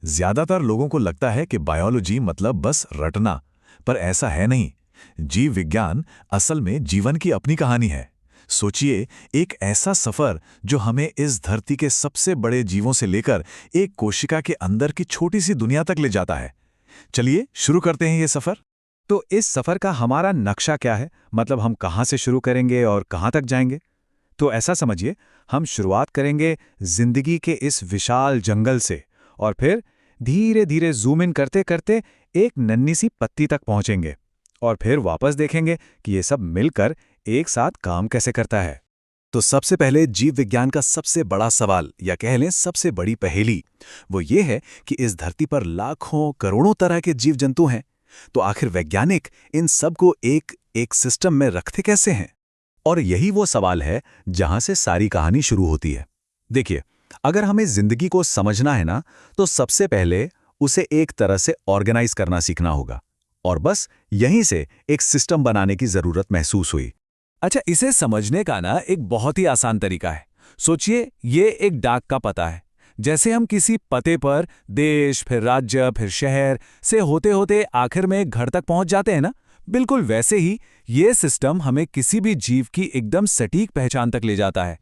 ज्यादातर लोगों को लगता है कि बायोलॉजी मतलब बस रटना, पर ऐसा है नहीं। जीव विज्ञान असल में जीवन की अपनी कहानी है। सोचिए, एक ऐसा सफर जो हमें इस धरती के सबसे बड़े जीवों से लेकर एक कोशिका के अंदर की छोटी सी दुनिया तक ले जाता है। चलिए शुरू करते हैं ये सफर। तो इस सफर का हमारा नक्शा क्या है? मतलब हम कहाँ से शुरू करेंगे और कहाँ तक जाएंगे? तो ऐसा समझिए, हम शुरुआत करेंगे जिंदगी के इस विशाल जंगल से और फिर धीरे धीरे जूम इन करते करते एक नन्ही सी पत्ती तक पहुंचेंगे और फिर वापस देखेंगे कि ये सब मिलकर एक साथ काम कैसे करता है। तो सबसे पहले जीव विज्ञान का सबसे बड़ा सवाल, या कह लें सबसे बड़ी पहेली, वो ये है कि इस धरती पर लाखों करोड़ों तरह के जीव जंतु हैं, तो आखिर वैज्ञानिक इन सब को एक सिस्टम में रखते कैसे हैं? और यही वो सवाल है जहां से सारी कहानी शुरू होती है। देखिए, अगर हमें जिंदगी को समझना है ना, तो सबसे पहले उसे एक तरह से ऑर्गेनाइज करना सीखना होगा, और बस यहीं से एक सिस्टम बनाने की जरूरत महसूस हुई। अच्छा, इसे समझने का ना एक बहुत ही आसान तरीका है। सोचिए, ये एक डाक का पता है। जैसे हम किसी पते पर देश, फिर राज्य, फिर शहर से होते होते आखिर में घर तक पहुंच जाते हैं ना, बिल्कुल वैसे ही ये सिस्टम हमें किसी भी जीव की एकदम सटीक पहचान तक ले जाता है।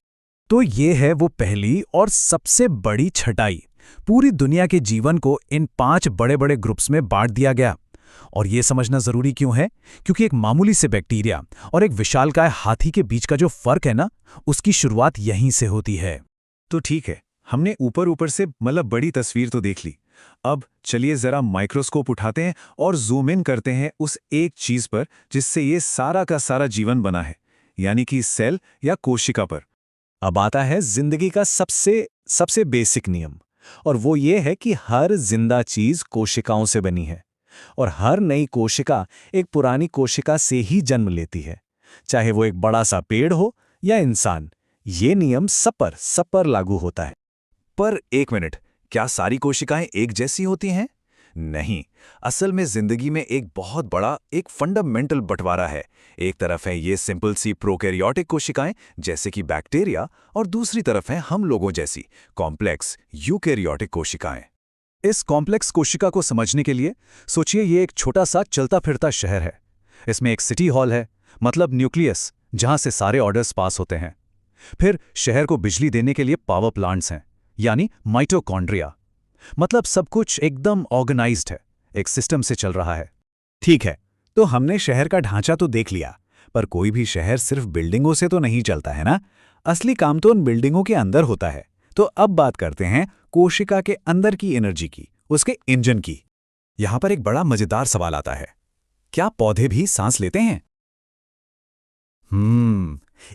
तो ये है वो पहली और सबसे बड़ी छटाई। पूरी दुनिया के जीवन को इन 5 बड़े बड़े ग्रुप्स में बांट दिया गया। और ये समझना जरूरी क्यों है? क्योंकि एक मामूली से बैक्टीरिया और एक विशालकाय हाथी के बीच का जो फर्क है ना, उसकी शुरुआत यहीं से होती है। तो ठीक है, हमने ऊपर से मतलब बड़ी तस्वीर तो देख ली। अब चलिए जरा माइक्रोस्कोप उठाते हैं और जूम इन करते हैं उस एक चीज पर जिससे ये सारा का सारा जीवन बना है, यानी कि सेल या कोशिका पर। अब आता है जिंदगी का सबसे बेसिक नियम, और वो ये है कि हर जिंदा चीज कोशिकाओं से बनी है और हर नई कोशिका एक पुरानी कोशिका से ही जन्म लेती है, चाहे वो एक बड़ा सा पेड़ हो या इंसान। ये नियम सब पर लागू होता है। पर एक मिनट, क्या सारी कोशिकाएं एक जैसी होती हैं? नहीं, असल में जिंदगी में एक बहुत बड़ा एक फंडामेंटल बंटवारा है। एक तरफ है ये सिंपल सी प्रोकैरियोटिक कोशिकाएं जैसे कि बैक्टीरिया, और दूसरी तरफ है हम लोगों जैसी कॉम्प्लेक्स यूकैरियोटिक कोशिकाएं। इस कॉम्प्लेक्स कोशिका को समझने के लिए सोचिए, ये एक छोटा सा चलता फिरता शहर है। इसमें एक सिटी हॉल है, मतलब न्यूक्लियस, जहां से सारे ऑर्डर्स पास होते हैं। फिर शहर को बिजली देने के लिए पावर प्लांट्स हैं, यानी माइटोकॉन्ड्रिया। मतलब सब कुछ एकदम ऑर्गेनाइज्ड है, एक सिस्टम से चल रहा है। ठीक है, तो हमने शहर का ढांचा तो देख लिया, पर कोई भी शहर सिर्फ बिल्डिंगों से तो नहीं चलता है ना। असली काम तो उन बिल्डिंगों के अंदर होता है। तो अब बात करते हैं कोशिका के अंदर की एनर्जी की, उसके इंजन की। यहां पर एक बड़ा मजेदार सवाल आता है, क्या पौधे भी सांस लेते हैं?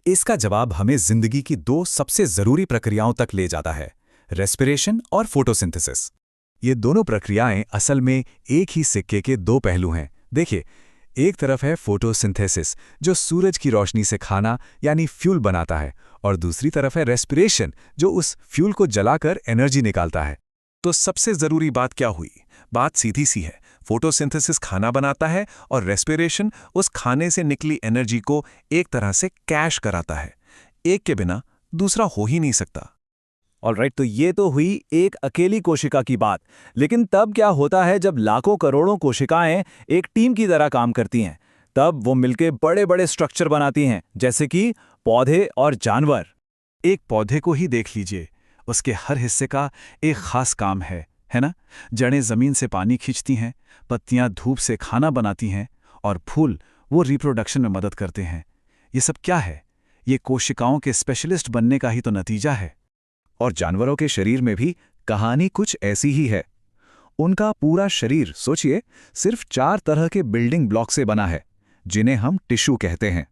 इसका जवाब हमें जिंदगी की 2 सबसे जरूरी प्रक्रियाओं तक ले जाता है, रेस्पिरेशन और फोटोसिंथेसिस। ये दोनों प्रक्रियाएं असल में एक ही सिक्के के 2 पहलू हैं। देखिए, एक तरफ है फोटोसिंथेसिस, जो सूरज की रोशनी से खाना यानी फ्यूल बनाता है, और दूसरी तरफ है रेस्पिरेशन, जो उस फ्यूल को जलाकर एनर्जी निकालता है। तो सबसे जरूरी बात क्या हुई? बात सीधी सी है, फोटोसिंथेसिस खाना बनाता है और रेस्पिरेशन उस खाने से निकली एनर्जी को एक तरह से कैश कराता है। एक के बिना दूसरा हो ही नहीं सकता। ऑलराइट, तो ये तो हुई एक अकेली कोशिका की बात। लेकिन तब क्या होता है जब लाखों करोड़ों कोशिकाएं एक टीम की तरह काम करती हैं? तब वो मिलके बड़े बड़े स्ट्रक्चर बनाती हैं, जैसे कि पौधे और जानवर। एक पौधे को ही देख लीजिए, उसके हर हिस्से का एक खास काम है ना? जड़ें जमीन से पानी खींचती हैं, पत्तियां धूप से खाना बनाती हैं, और फूल वो रिप्रोडक्शन में मदद करते हैं। ये सब क्या है? ये कोशिकाओं के स्पेशलिस्ट बनने का ही तो नतीजा है। और जानवरों के शरीर में भी कहानी कुछ ऐसी ही है। उनका पूरा शरीर सोचिए सिर्फ 4 तरह के बिल्डिंग ब्लॉक से बना है, जिन्हें हम टिश्यू कहते हैं।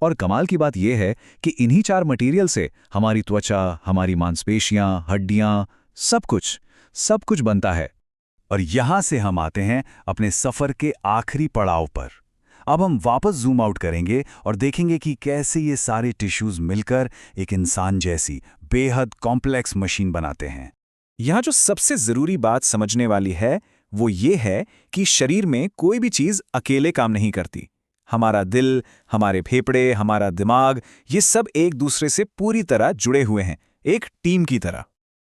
और कमाल की बात यह है कि इन्हीं 4 मटेरियल से हमारी त्वचा, हमारी मांसपेशियां, हड्डियां, सब कुछ बनता है। और यहां से हम आते हैं अपने सफर के आखिरी पड़ाव पर। अब हम वापस जूम आउट करेंगे और देखेंगे कि कैसे ये सारे टिश्यूज मिलकर एक इंसान जैसी बेहद कॉम्प्लेक्स मशीन बनाते हैं। यहाँ जो सबसे जरूरी बात समझने वाली है वो ये है कि शरीर में कोई भी चीज अकेले काम नहीं करती। हमारा दिल, हमारे फेफड़े, हमारा दिमाग, ये सब एक दूसरे से पूरी तरह जुड़े हुए हैं, एक टीम की तरह।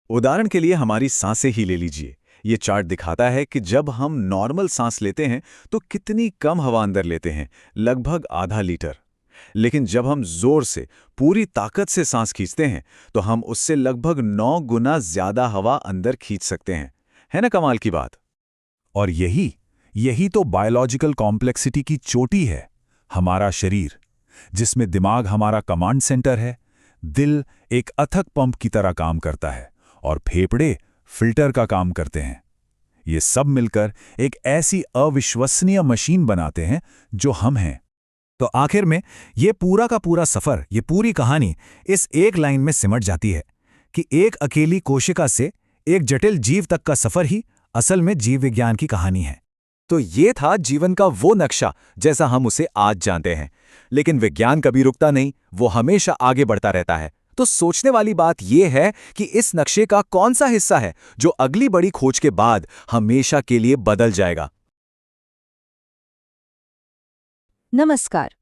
उदाहरण के लिए हमारी सांसें ही ले लीजिए। ये चार्ट दिखाता है कि जब हम नॉर्मल सांस लेते हैं तो कितनी कम हवा अंदर लेते हैं, लगभग आधा लीटर। लेकिन जब हम जोर से, पूरी ताकत से सांस खींचते हैं तो हम उससे लगभग 9 गुना ज्यादा हवा अंदर खींच सकते हैं। है ना कमाल की बात? और यही तो बायोलॉजिकल कॉम्प्लेक्सिटी की चोटी है। हमारा शरीर, जिसमें दिमाग हमारा कमांड सेंटर है, दिल एक अथक पंप की तरह काम करता है और फेफड़े फिल्टर का काम करते हैं। ये सब मिलकर एक ऐसी अविश्वसनीय मशीन बनाते हैं जो हम हैं। तो आखिर में ये पूरा का पूरा सफर, ये पूरी कहानी इस एक लाइन में सिमट जाती है कि एक अकेली कोशिका से एक जटिल जीव तक का सफर ही असल में जीव विज्ञान की कहानी है। तो ये था जीवन का वो नक्शा जैसा हम उसे आज जानते हैं। लेकिन विज्ञान कभी रुकता नहीं, वो हमेशा आगे बढ़ता रहता है। तो सोचने वाली बात यह है कि इस नक्शे का कौन सा हिस्सा है जो अगली बड़ी खोज के बाद हमेशा के लिए बदल जाएगा। नमस्कार।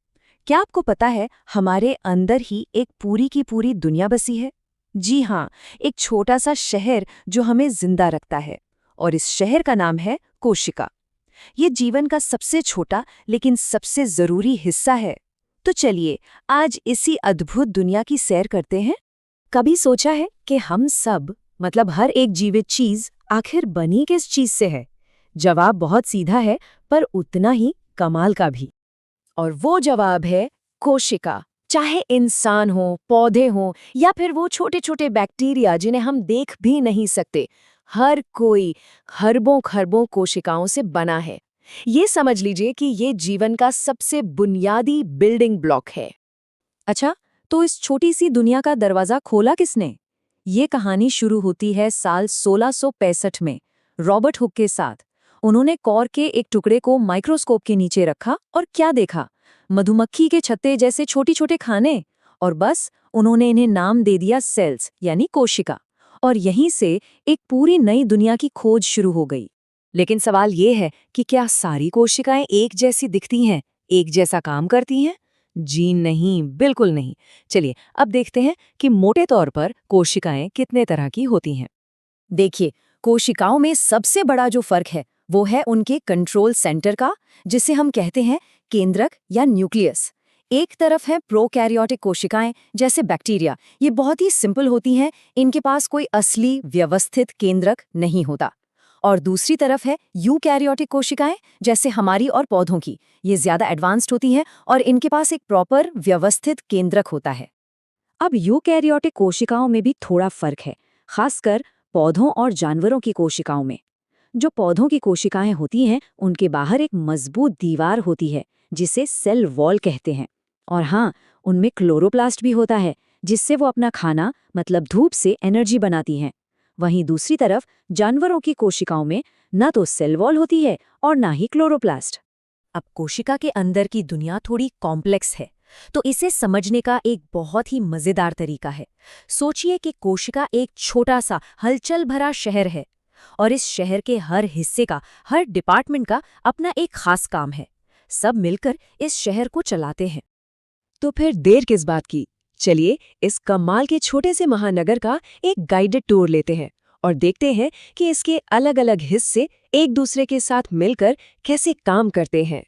क्या आपको पता है हमारे अंदर ही एक पूरी की पूरी दुनिया बसी है? जी हाँ, एक छोटा सा शहर जो हमें जिंदा रखता है, और इस शहर का नाम है कोशिका। ये जीवन का सबसे छोटा लेकिन सबसे जरूरी हिस्सा है। तो चलिए आज इसी अद्भुत दुनिया की सैर करते हैं। कभी सोचा है कि हम सब, मतलब हर एक जीवित चीज, आखिर बनी किस चीज से है? जवाब बहुत सीधा है, पर उतना ही कमाल का भी। और वो जवाब है कोशिका। चाहे इंसान हो, पौधे हो, या फिर वो छोटे छोटे बैक्टीरिया जिन्हें हम देख भी नहीं सकते, हर कोई खरबों खरबों कोशिकाओं से बना है। ये समझ लीजिए कि ये जीवन का सबसे बुनियादी बिल्डिंग ब्लॉक है। अच्छा, तो इस छोटी सी दुनिया का दरवाजा खोला किसने? ये कहानी शुरू होती है साल 1665 में रॉबर्ट हुक के साथ। उन्होंने कॉर के एक टुकड़े को माइक्रोस्कोप के नीचे रखा और क्या देखा? मधुमक्खी के छत्ते जैसे छोटे छोटे खाने। और बस उन्होंने इन्हें नाम दे दिया सेल्स, यानी कोशिका। और यहीं से एक पूरी नई दुनिया की खोज शुरू हो गई। लेकिन सवाल ये है कि क्या सारी कोशिकाएं एक जैसी दिखती हैं, एक जैसा काम करती हैं? जी नहीं, बिल्कुल नहीं। चलिए अब देखते हैं कि मोटे तौर पर कोशिकाएं कितने तरह की होती हैं। देखिए, कोशिकाओं में सबसे बड़ा जो फर्क है वो है उनके कंट्रोल सेंटर का, जिसे हम कहते हैं केंद्रक या न्यूक्लियस। एक तरफ है प्रोकैरियोटिक कोशिकाएं जैसे बैक्टीरिया। ये बहुत ही सिंपल होती हैं, इनके पास कोई असली व्यवस्थित केंद्रक नहीं होता। और दूसरी तरफ है यूकैरियोटिक कोशिकाएं जैसे हमारी और पौधों की। ये ज्यादा एडवांस्ड होती हैं और इनके पास एक प्रॉपर व्यवस्थित केंद्रक होता है। अब यूकैरियोटिक कोशिकाओं में भी थोड़ा फर्क है, खासकर पौधों और जानवरों की कोशिकाओं में। जो पौधों की कोशिकाएं होती हैं, उनके बाहर एक मजबूत दीवार होती है जिसे सेल वॉल कहते हैं। और हाँ, उनमें क्लोरोप्लास्ट भी होता है, जिससे वो अपना खाना, मतलब धूप से एनर्जी बनाती हैं। वहीं दूसरी तरफ जानवरों की कोशिकाओं में न तो सेल वॉल होती है और ना ही क्लोरोप्लास्ट। अब कोशिका के अंदर की दुनिया थोड़ी कॉम्प्लेक्स है, तो इसे समझने का एक बहुत ही मजेदार तरीका है। सोचिए कि कोशिका एक छोटा सा हलचल भरा शहर है, और इस शहर के हर हिस्से का, हर डिपार्टमेंट का अपना एक खास काम है। सब मिलकर इस शहर को चलाते हैं। तो फिर देर किस बात की? चलिए इस कमाल के छोटे से महानगर का एक गाइडेड टूर लेते हैं और देखते हैं कि इसके अलग अलग हिस्से एक दूसरे के साथ मिलकर कैसे काम करते हैं।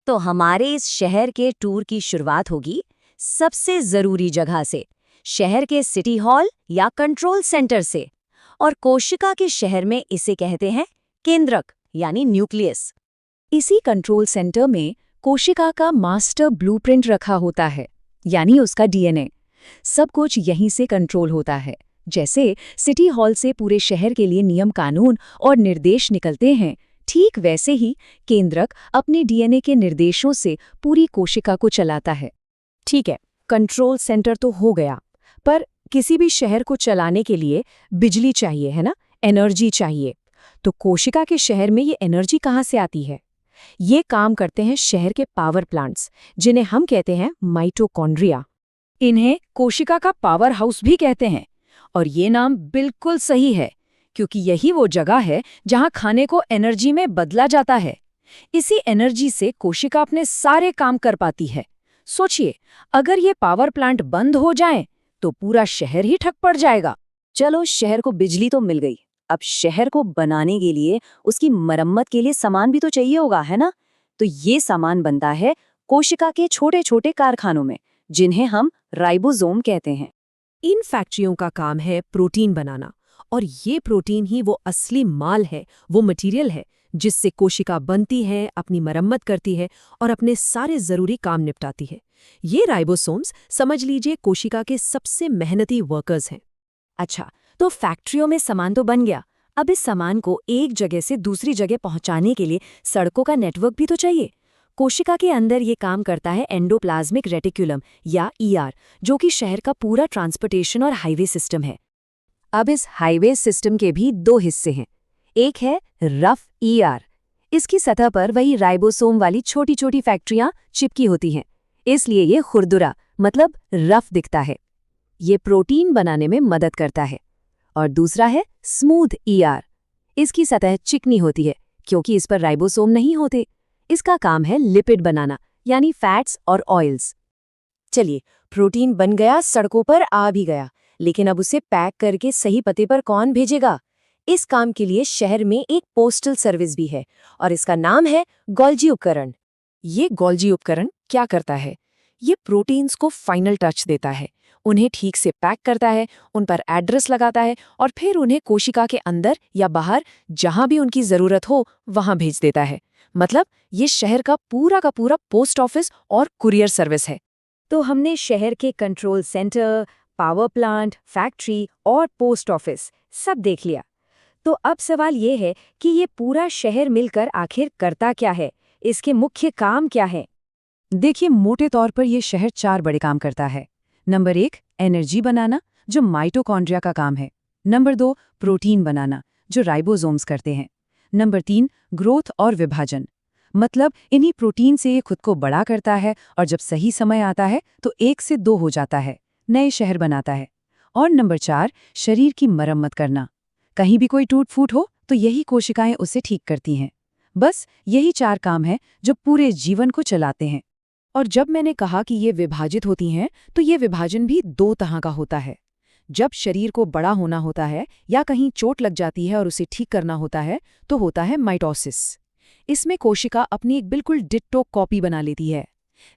तो हमारे इस शहर के टूर की शुरुआत होगी सबसे जरूरी जगह से, शहर के सिटी हॉल या कंट्रोल सेंटर से। और कोशिका के शहर में इसे कहते हैं केंद्रक यानी न्यूक्लियस। इसी कंट्रोल सेंटर में कोशिका का मास्टर ब्लूप्रिंट रखा होता है। यानी उसका डीएनए। सब कुछ यहीं से कंट्रोल होता है। जैसे सिटी हॉल से पूरे शहर के लिए नियम कानून और निर्देश निकलते हैं, ठीक वैसे ही केंद्रक अपने डीएनए के निर्देशों से पूरी कोशिका को चलाता है। ठीक है, कंट्रोल सेंटर तो हो गया, पर किसी भी शहर को चलाने के लिए बिजली चाहिए, है ना, एनर्जी चाहिए। तो कोशिका के शहर में ये एनर्जी कहाँ से आती है? ये काम करते हैं शहर के पावर प्लांट्स, जिन्हें हम कहते हैं माइटोकॉन्ड्रिया। इन्हें कोशिका का पावर हाउस भी कहते हैं, और ये नाम बिल्कुल सही है, क्योंकि यही वो जगह है जहां खाने को एनर्जी में बदला जाता है। इसी एनर्जी से कोशिका अपने सारे काम कर पाती है। सोचिए, अगर ये पावर प्लांट बंद हो जाएं, तो पूरा शहर ही ठप पड़ जाएगा। चलो, शहर को बिजली तो मिल गई, अब शहर को बनाने के लिए, उसकी मरम्मत के लिए सामान भी तो चाहिए होगा, है ना? तो ये सामान बनता है कोशिका के छोटे छोटे कारखानों में, जिन्हें हम राइबोसोम कहते हैं। इन फैक्ट्रियों का काम है प्रोटीन बनाना, और ये प्रोटीन ही वो असली माल है, वो मटेरियल है जिससे कोशिका बनती है, अपनी मरम्मत करती है और अपने सारे जरूरी काम निपटाती है। ये राइबोसोम्स, समझ लीजिए, कोशिका के सबसे मेहनती वर्कर्स हैं। अच्छा, तो फैक्ट्रियों में सामान तो बन गया, अब इस सामान को एक जगह से दूसरी जगह पहुंचाने के लिए सड़कों का नेटवर्क भी तो चाहिए। कोशिका के अंदर ये काम करता है एंडोप्लाज्मिक रेटिकुलम या ईआर, जो कि शहर का पूरा ट्रांसपोर्टेशन और हाईवे सिस्टम है। अब इस हाईवे सिस्टम के भी दो हिस्से हैं। एक है रफ ईआर, इसकी सतह पर वही राइबोसोम वाली छोटी छोटी फैक्ट्रियां चिपकी होती हैं, इसलिए ये खुरदुरा मतलब रफ दिखता है। ये प्रोटीन बनाने में मदद करता है। और दूसरा है स्मूथ ईआर, इसकी सतह चिकनी होती है क्योंकि इस पर राइबोसोम नहीं होते। इसका काम है लिपिड बनाना, यानी फैट्स और ऑयल्स। चलिए, प्रोटीन बन गया, सड़कों पर आ भी गया, लेकिन अब उसे पैक करके सही पते पर कौन भेजेगा? इस काम के लिए शहर में एक पोस्टल सर्विस भी है, और इसका नाम है गोल्जी उपकरण। ये गोल्जी उपकरण क्या करता है? ये प्रोटीन्स को फाइनल टच देता है, उन्हें ठीक से पैक करता है, उन पर एड्रेस लगाता है और फिर उन्हें कोशिका के अंदर या बाहर जहां भी उनकी जरूरत हो वहां भेज देता है। मतलब ये शहर का पूरा पोस्ट ऑफिस और कुरियर सर्विस है। तो हमने शहर के control centre, power plant, factory और पोस्ट ऑफिस सब देख लिया। तो अब सवाल ये है कि ये पूरा शहर मिलकर आखिर करता क्या है? इसके मुख्य काम क्या है? देखिए, मोटे तौर पर यह शहर 4 बड़े काम करता है। नंबर 1, एनर्जी बनाना, जो माइटोकॉन्ड्रिया का काम है। नंबर 2, प्रोटीन बनाना, जो राइबोसोम्स करते हैं। नंबर 3, ग्रोथ और विभाजन, मतलब इन्हीं प्रोटीन से ये खुद को बड़ा करता है और जब सही समय आता है तो 1 से 2 हो जाता है, नए शहर बनाता है। और नंबर 4, शरीर की मरम्मत करना, कहीं भी कोई टूट फूट हो तो यही कोशिकाएं उसे ठीक करती हैं। बस यही 4 काम हैं जो पूरे जीवन को चलाते हैं। और जब मैंने कहा कि ये विभाजित होती हैं, तो ये विभाजन भी 2 तरह का होता है। जब शरीर को बड़ा होना होता है या कहीं चोट लग जाती है और उसे ठीक करना होता है, तो होता है माइटोसिस। इसमें कोशिका अपनी एक बिल्कुल डिट्टो कॉपी बना लेती है।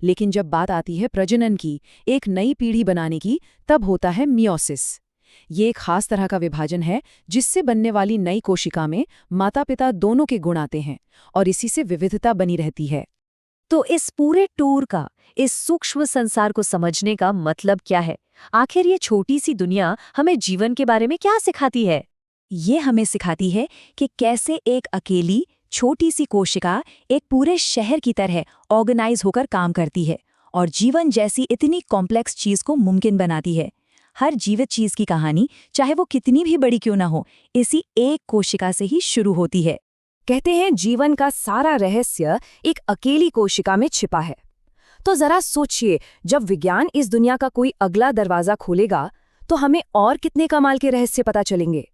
लेकिन जब बात आती है प्रजनन की, एक नई पीढ़ी बनाने की, तब होता है मियोसिस। ये एक खास तरह का विभाजन है जिससे बनने वाली नई कोशिका में माता पिता दोनों के गुण आते हैं और इसी से विविधता बनी रहती है। तो इस पूरे टूर का, इस सूक्ष्म संसार को समझने का मतलब क्या है? आखिर ये छोटी सी दुनिया हमें जीवन के बारे में क्या सिखाती है? ये हमें सिखाती है कि कैसे एक अकेली छोटी सी कोशिका एक पूरे शहर की तरह ऑर्गेनाइज होकर काम करती है और जीवन जैसी इतनी कॉम्प्लेक्स चीज को मुमकिन बनाती है। हर जीवित चीज की कहानी, चाहे वो कितनी भी बड़ी क्यों ना हो, इसी एक कोशिका से ही शुरू होती है। कहते हैं जीवन का सारा रहस्य एक अकेली कोशिका में छिपा है। तो जरा सोचिए, जब विज्ञान इस दुनिया का कोई अगला दरवाजा खोलेगा तो हमें और कितने कमाल के रहस्य पता चलेंगे।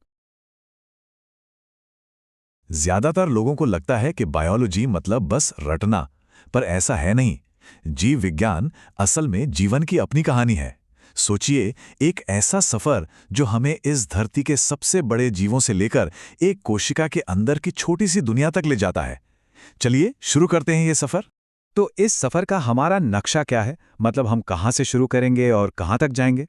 ज्यादातर लोगों को लगता है कि बायोलॉजी मतलब बस रटना, पर ऐसा है नहीं। जीव विज्ञान असल में जीवन की अपनी कहानी है। सोचिए, एक ऐसा सफर जो हमें इस धरती के सबसे बड़े जीवों से लेकर एक कोशिका के अंदर की छोटी सी दुनिया तक ले जाता है। चलिए शुरू करते हैं ये सफर। तो इस सफर का हमारा नक्शा क्या है? मतलब हम कहाँ से शुरू करेंगे और कहाँ तक जाएंगे?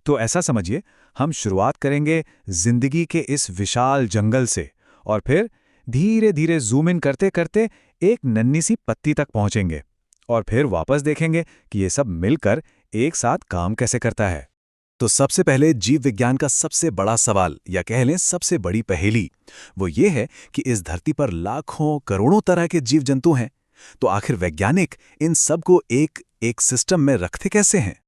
तो ऐसा समझिए, हम शुरुआत करेंगे जिंदगी के इस विशाल जंगल से और फिर धीरे धीरे जूम इन करते करते एक नन्ही सी पत्ती तक पहुंचेंगे और फिर वापस देखेंगे कि ये सब मिलकर एक साथ काम कैसे करता है? तो सबसे पहले जीव विज्ञान का सबसे बड़ा सवाल या कह लें सबसे बड़ी पहेली वो ये है कि इस धरती पर लाखों करोड़ों तरह के जीव जंतु हैं, तो आखिर वैज्ञानिक इन सब को एक सिस्टम में रखते कैसे हैं?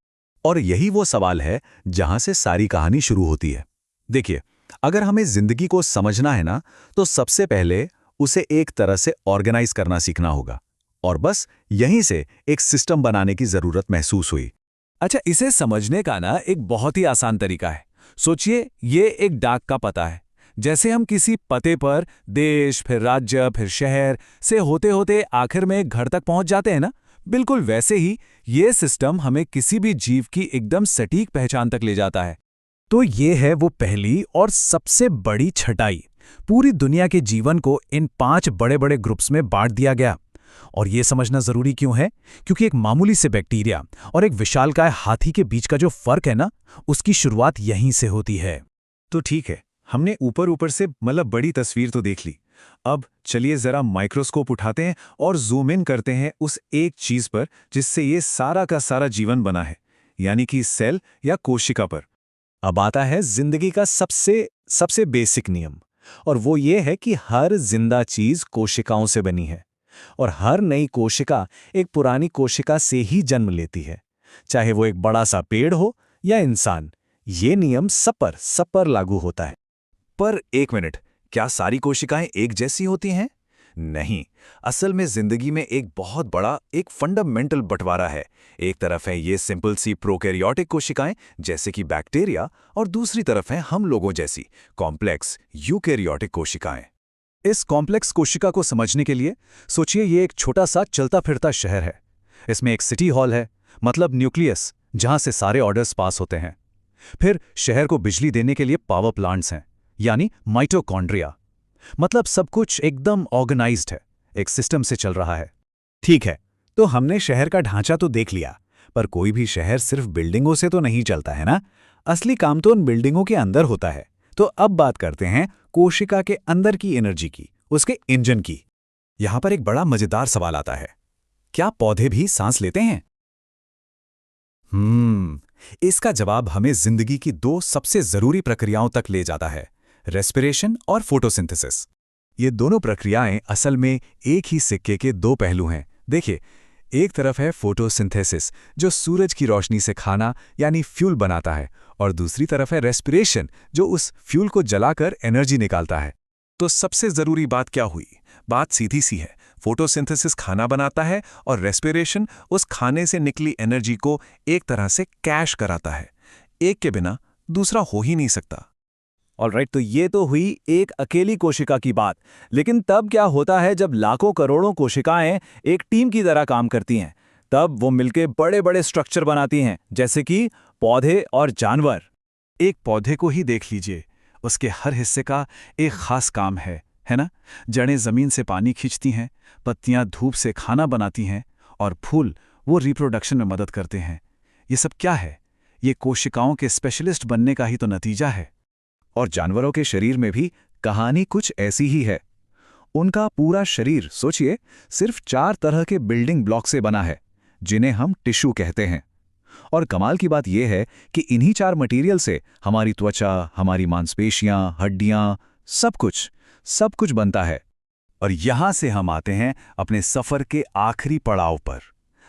और यही वो सवाल है जहां से सारी कहानी शुरू होती है। देखिए, अगर हमें जिंदगी को समझना है ना, तो सबसे पहले उसे एक तरह से ऑर्गेनाइज करना सीखना होगा। और बस यहीं से एक सिस्टम बनाने की जरूरत महसूस हुई। अच्छा, इसे समझने का ना एक बहुत ही आसान तरीका है। सोचिए, ये एक डाक का पता है। जैसे हम किसी पते पर देश, फिर राज्य, फिर शहर से होते होते आखिर में एक घर तक पहुंच जाते हैं ना, बिल्कुल वैसे ही ये सिस्टम हमें किसी भी जीव की एकदम सटीक पहचान तक ले जाता है। तो ये है वो पहली और सबसे बड़ी छटाई। पूरी दुनिया के जीवन को इन 5 बड़े-बड़े ग्रुप्स में बांट दिया गया। और ये समझना जरूरी क्यों है? क्योंकि एक मामूली से बैक्टीरिया और एक विशालकाय हाथी के बीच का जो फर्क है ना, उसकी शुरुआत यहीं से होती है। तो ठीक है, हमने ऊपर से मतलब बड़ी तस्वीर तो देख ली। अब चलिए जरा माइक्रोस्कोप उठाते हैं और जूम इन करते हैं उस एक चीज पर जिससे ये सारा का सारा जीवन बना है, यानी कि सेल या कोशिका पर। अब आता है जिंदगी का सबसे बेसिक नियम, और वो ये है कि हर जिंदा चीज कोशिकाओं से बनी है और हर नई कोशिका एक पुरानी कोशिका से ही जन्म लेती है, चाहे वो एक बड़ा सा पेड़ हो या इंसान। ये नियम सब पर लागू होता है। पर एक मिनट, क्या सारी कोशिकाएं एक जैसी होती हैं? नहीं, असल में जिंदगी में एक बहुत बड़ा एक फंडामेंटल बंटवारा है। एक तरफ है ये सिंपल सी प्रोकैरियोटिक कोशिकाएं जैसे कि बैक्टीरिया, और दूसरी तरफ है हम लोगों जैसी कॉम्प्लेक्स यूकैरियोटिक कोशिकाएं। इस कॉम्प्लेक्स कोशिका को समझने के लिए सोचिए ये एक छोटा सा चलता फिरता शहर है। इसमें एक सिटी हॉल है, मतलब न्यूक्लियस, जहां से सारे ऑर्डर्स पास होते हैं। फिर शहर को बिजली देने के लिए पावर प्लांट्स हैं, यानी माइटोकॉन्ड्रिया। मतलब सब कुछ एकदम ऑर्गेनाइज्ड है, एक सिस्टम से चल रहा है। ठीक है, तो हमने शहर का ढांचा तो देख लिया, पर कोई भी शहर सिर्फ बिल्डिंगों से तो नहीं चलता है ना। असली काम तो उन बिल्डिंगों के अंदर होता है। तो अब बात करते हैं कोशिका के अंदर की एनर्जी की, उसके इंजन की। यहां पर एक बड़ा मजेदार सवाल आता है, क्या पौधे भी सांस लेते हैं? इसका जवाब हमें जिंदगी की 2 सबसे जरूरी प्रक्रियाओं तक ले जाता है, रेस्पिरेशन और फोटोसिंथेसिस। ये दोनों प्रक्रियाएं असल में एक ही सिक्के के 2 पहलू हैं। देखिए, एक तरफ है फोटोसिंथेसिस, जो सूरज की रोशनी से खाना यानी फ्यूल बनाता है, और दूसरी तरफ है रेस्पिरेशन, जो उस फ्यूल को जलाकर एनर्जी निकालता है। तो सबसे जरूरी बात क्या हुई? बात सीधी सी है, फोटोसिंथेसिस खाना बनाता है और रेस्पिरेशन उस खाने से निकली एनर्जी को एक तरह से कैश कराता है। एक के बिना दूसरा हो ही नहीं सकता। ऑलराइट, तो ये तो हुई एक अकेली कोशिका की बात। लेकिन तब क्या होता है जब लाखों करोड़ों कोशिकाएं एक टीम की तरह काम करती हैं? तब वो मिलके बड़े बड़े स्ट्रक्चर बनाती हैं, जैसे कि पौधे और जानवर। एक पौधे को ही देख लीजिए, उसके हर हिस्से का एक खास काम है ना? जड़ें जमीन से पानी खींचती हैं, पत्तियां धूप से खाना बनाती हैं, और फूल वो रिप्रोडक्शन में मदद करते हैं। ये सब क्या है? ये कोशिकाओं के स्पेशलिस्ट बनने का ही तो नतीजा है। और जानवरों के शरीर में भी कहानी कुछ ऐसी ही है। उनका पूरा शरीर सोचिए सिर्फ 4 तरह के बिल्डिंग ब्लॉक से बना है, जिन्हें हम टिश्यू कहते हैं। और कमाल की बात यह है कि इन्हीं 4 मटेरियल से हमारी त्वचा, हमारी मांसपेशियां, हड्डियां, सब कुछ बनता है। और यहां से हम आते हैं अपने सफर के आखिरी पड़ाव पर।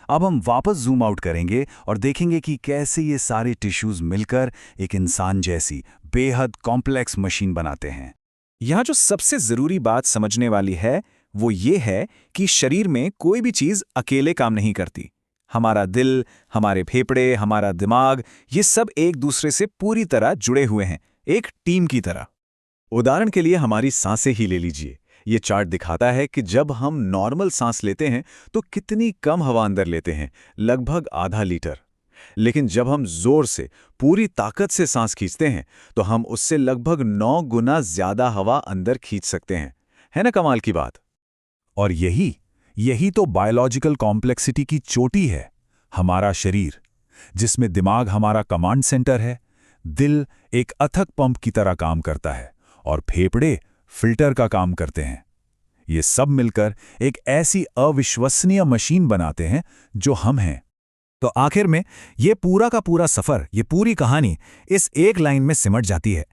अब हम वापस जूम आउट करेंगे और देखेंगे कि कैसे ये सारे टिश्यूज मिलकर एक इंसान जैसी बेहद कॉम्प्लेक्स मशीन बनाते हैं। यहां जो सबसे जरूरी बात समझने वाली है वो ये है कि शरीर में कोई भी चीज अकेले काम नहीं करती। हमारा दिल, हमारे फेफड़े, हमारा दिमाग, ये सब एक दूसरे से पूरी तरह जुड़े हुए हैं, एक टीम की तरह। उदाहरण के लिए हमारी सांसें ही ले लीजिए। ये चार्ट दिखाता है कि जब हम नॉर्मल सांस लेते हैं तो कितनी कम हवा अंदर लेते हैं, लगभग आधा लीटर। लेकिन जब हम जोर से, पूरी ताकत से सांस खींचते हैं तो हम उससे लगभग 9 गुना ज्यादा हवा अंदर खींच सकते हैं। है ना कमाल की बात? और यही तो बायोलॉजिकल कॉम्प्लेक्सिटी की चोटी है। हमारा शरीर, जिसमें दिमाग हमारा कमांड सेंटर है, दिल एक अथक पंप की तरह काम करता है, और फेफड़े फिल्टर का काम करते हैं। ये सब मिलकर एक ऐसी अविश्वसनीय मशीन बनाते हैं जो हम हैं। तो आखिर में ये पूरा का पूरा सफर, ये पूरी कहानी इस एक लाइन में सिमट जाती है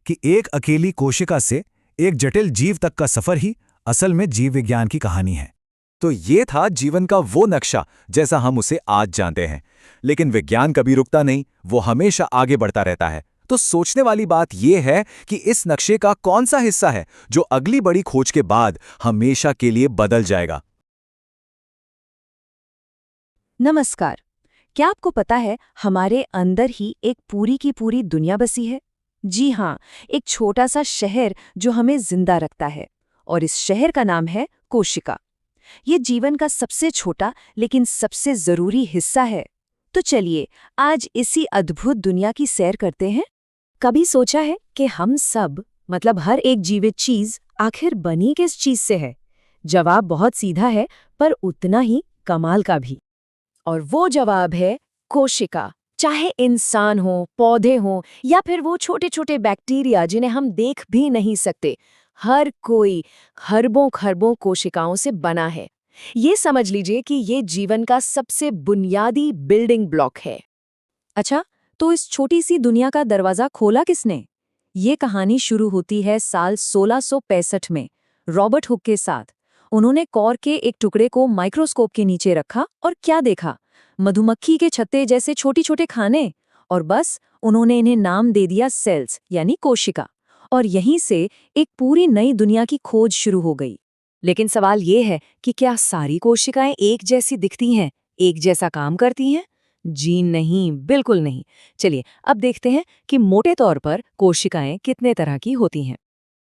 कि एक अकेली कोशिका से एक जटिल जीव तक का सफर ही असल में जीव विज्ञान की कहानी है। तो ये था जीवन का वो नक्शा जैसा हम उसे आज जानते हैं। लेकिन विज्ञान कभी रुकता नहीं, वो हमेशा आगे बढ़ता रहता है। तो सोचने वाली बात यह है कि इस नक्शे का कौन सा हिस्सा है जो अगली बड़ी खोज के बाद हमेशा के लिए बदल जाएगा। नमस्कार। क्या आपको पता है हमारे अंदर ही एक पूरी की पूरी दुनिया बसी है? जी हाँ, एक छोटा सा शहर जो हमें जिंदा रखता है, और इस शहर का नाम है कोशिका। ये जीवन का सबसे छोटा लेकिन सबसे जरूरी हिस्सा है। तो चलिए आज इसी अद्भुत दुनिया की सैर करते हैं। कभी सोचा है कि हम सब, मतलब हर एक जीवित चीज, आखिर बनी किस चीज से है? जवाब बहुत सीधा है, पर उतना ही कमाल का भी। और वो जवाब है कोशिका। चाहे इंसान हो, पौधे हो, या फिर वो छोटे छोटे बैक्टीरिया जिन्हें हम देख भी नहीं सकते, हर कोई खरबों खरबों कोशिकाओं से बना है। ये समझ लीजिए कि ये जीवन का सबसे बुनियादी बिल्डिंग ब्लॉक है। अच्छा, तो इस छोटी सी दुनिया का दरवाजा खोला किसने? ये कहानी शुरू होती है साल 1665 में रॉबर्ट हुक के साथ। उन्होंने कॉर के एक टुकड़े को माइक्रोस्कोप के नीचे रखा और क्या देखा? मधुमक्खी के छत्ते जैसे छोटे छोटे खाने। और बस उन्होंने इन्हें नाम दे दिया सेल्स, यानी कोशिका। और यहीं से एक पूरी नई दुनिया की खोज शुरू हो गई। लेकिन सवाल ये है कि क्या सारी कोशिकाएं एक जैसी दिखती हैं, एक जैसा काम करती हैं? जी नहीं, बिल्कुल नहीं। चलिए अब देखते हैं कि मोटे तौर पर कोशिकाएं कितने तरह की होती हैं।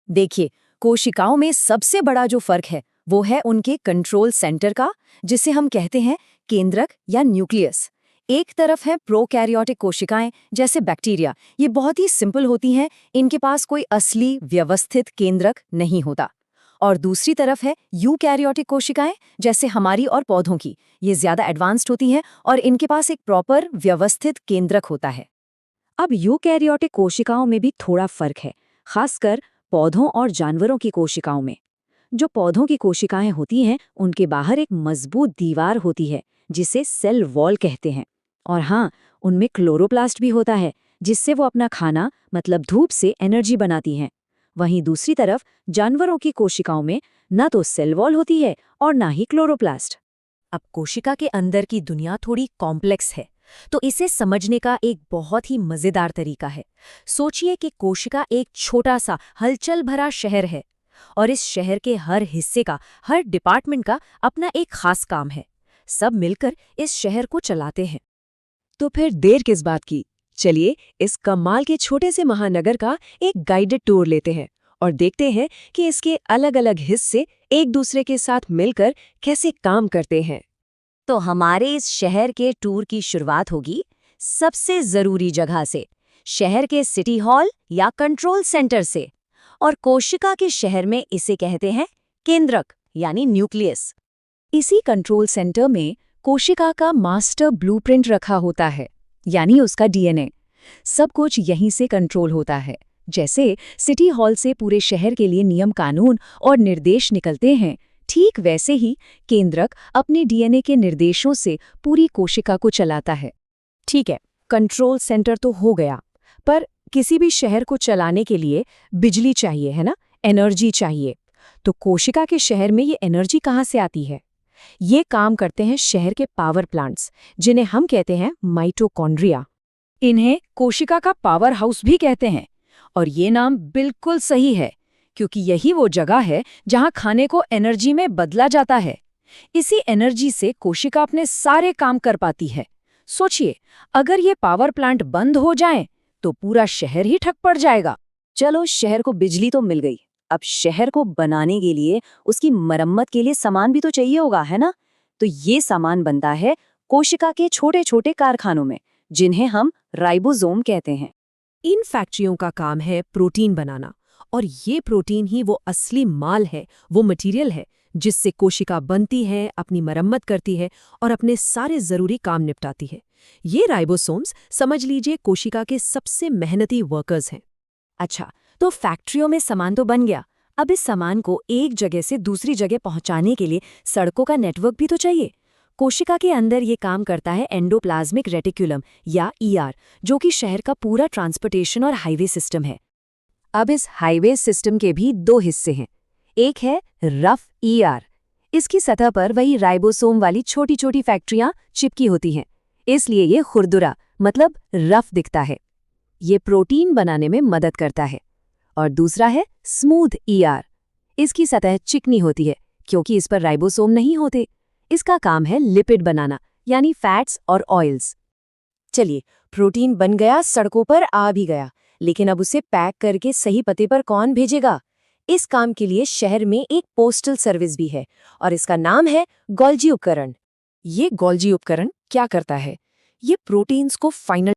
देखिए, कोशिकाओं में सबसे बड़ा जो फर्क है वो है उनके कंट्रोल सेंटर का, जिसे हम कहते हैं केंद्रक या न्यूक्लियस। एक तरफ है प्रोकैरियोटिक कोशिकाएं जैसे बैक्टीरिया। ये बहुत ही सिंपल होती हैं, इनके पास कोई असली व्यवस्थित केंद्रक नहीं होता। और दूसरी तरफ है यूकैरियोटिक कोशिकाएं जैसे हमारी और पौधों की। ये ज्यादा एडवांस्ड होती हैं और इनके पास एक प्रॉपर व्यवस्थित केंद्रक होता है। अब यूकैरियोटिक कोशिकाओं में भी थोड़ा फर्क है, खासकर पौधों और जानवरों की कोशिकाओं में। जो पौधों की कोशिकाएं होती हैं, उनके बाहर एक मजबूत दीवार होती है जिसे सेल वॉल कहते हैं। और हाँ, उनमें क्लोरोप्लास्ट भी होता है, जिससे वो अपना खाना, मतलब धूप से एनर्जी बनाती हैं। वहीं दूसरी तरफ जानवरों की कोशिकाओं में न तो सेल वॉल होती है और ना ही क्लोरोप्लास्ट। अब कोशिका के अंदर की दुनिया थोड़ी कॉम्प्लेक्स है, तो इसे समझने का एक बहुत ही मजेदार तरीका है। सोचिए कि कोशिका एक छोटा सा हलचल भरा शहर है, और इस शहर के हर हिस्से का, हर डिपार्टमेंट का अपना एक खास काम है। सब मिलकर इस शहर को चलाते हैं। तो फिर देर किस बात की? चलिए इस कमाल के छोटे से महानगर का एक गाइडेड टूर लेते हैं और देखते हैं कि इसके अलग अलग हिस्से एक दूसरे के साथ मिलकर कैसे काम करते हैं। तो हमारे इस शहर के टूर की शुरुआत होगी सबसे जरूरी जगह से, शहर के सिटी हॉल या कंट्रोल सेंटर से। और कोशिका के शहर में इसे कहते हैं केंद्रक यानी न्यूक्लियस। इसी कंट्रोल सेंटर में कोशिका का मास्टर ब्लूप्रिंट रखा होता है, यानी उसका डीएनए। सब कुछ यहीं से कंट्रोल होता है। जैसे सिटी हॉल से पूरे शहर के लिए नियम कानून और निर्देश निकलते हैं, ठीक वैसे ही केंद्रक अपने डीएनए के निर्देशों से पूरी कोशिका को चलाता है। ठीक है, कंट्रोल सेंटर तो हो गया, पर किसी भी शहर को चलाने के लिए बिजली चाहिए, है ना, एनर्जी चाहिए। तो कोशिका के शहर में ये एनर्जी कहाँ से आती है? ये काम करते हैं शहर के पावर प्लांट्स, जिन्हें हम कहते हैं माइटोकॉन्ड्रिया। इन्हें कोशिका का पावर हाउस भी कहते हैं, और ये नाम बिल्कुल सही है, क्योंकि यही वो जगह है जहां खाने को एनर्जी में बदला जाता है। इसी एनर्जी से कोशिका अपने सारे काम कर पाती है। सोचिए, अगर ये पावर प्लांट बंद हो जाएं, तो पूरा शहर ही ठप पड़ जाएगा। चलो, शहर को बिजली तो मिल गई, अब शहर को बनाने के लिए, उसकी मरम्मत के लिए सामान भी तो चाहिए होगा, है ना? तो ये सामान बनता है कोशिका के छोटे छोटे कारखानों में, जिन्हें हम राइबोसोम कहते हैं। इन फैक्ट्रियों का काम है प्रोटीन बनाना, और ये प्रोटीन ही वो असली माल है, वो मटेरियल है जिससे कोशिका बनती है, अपनी मरम्मत करती है और अपने सारे जरूरी काम निपटाती है। ये राइबोसोम्स समझ लीजिए कोशिका के सबसे मेहनती वर्कर्स हैं। अच्छा, तो फैक्ट्रियों में सामान तो बन गया, अब इस सामान को एक जगह से दूसरी जगह पहुंचाने के लिए सड़कों का नेटवर्क भी तो चाहिए। कोशिका के अंदर ये काम करता है एंडोप्लाज्मिक रेटिकुलम या ईआर, जो कि शहर का पूरा ट्रांसपोर्टेशन और हाईवे सिस्टम है। अब इस हाईवे सिस्टम के भी दो हिस्से हैं। एक है रफ ईआर। इसकी सतह पर वही राइबोसोम वाली छोटी छोटी फैक्ट्रियां चिपकी होती हैं, इसलिए ये खुरदुरा मतलब रफ दिखता है। ये प्रोटीन बनाने में मदद करता है। और दूसरा है स्मूथ ईआर। इसकी सतह चिकनी होती है क्योंकि इस पर राइबोसोम नहीं होते। इसका काम है लिपिड बनाना, यानी फैट्स और ऑयल्स। चलिए, प्रोटीन बन गया, सड़कों पर आ भी गया, लेकिन अब उसे पैक करके सही पते पर कौन भेजेगा? इस काम के लिए शहर में एक पोस्टल सर्विस भी है और इसका नाम है गोल्जी उपकरण। ये गोल्जी उपकरण क्या करता है? ये प्रोटीन्स को फाइनल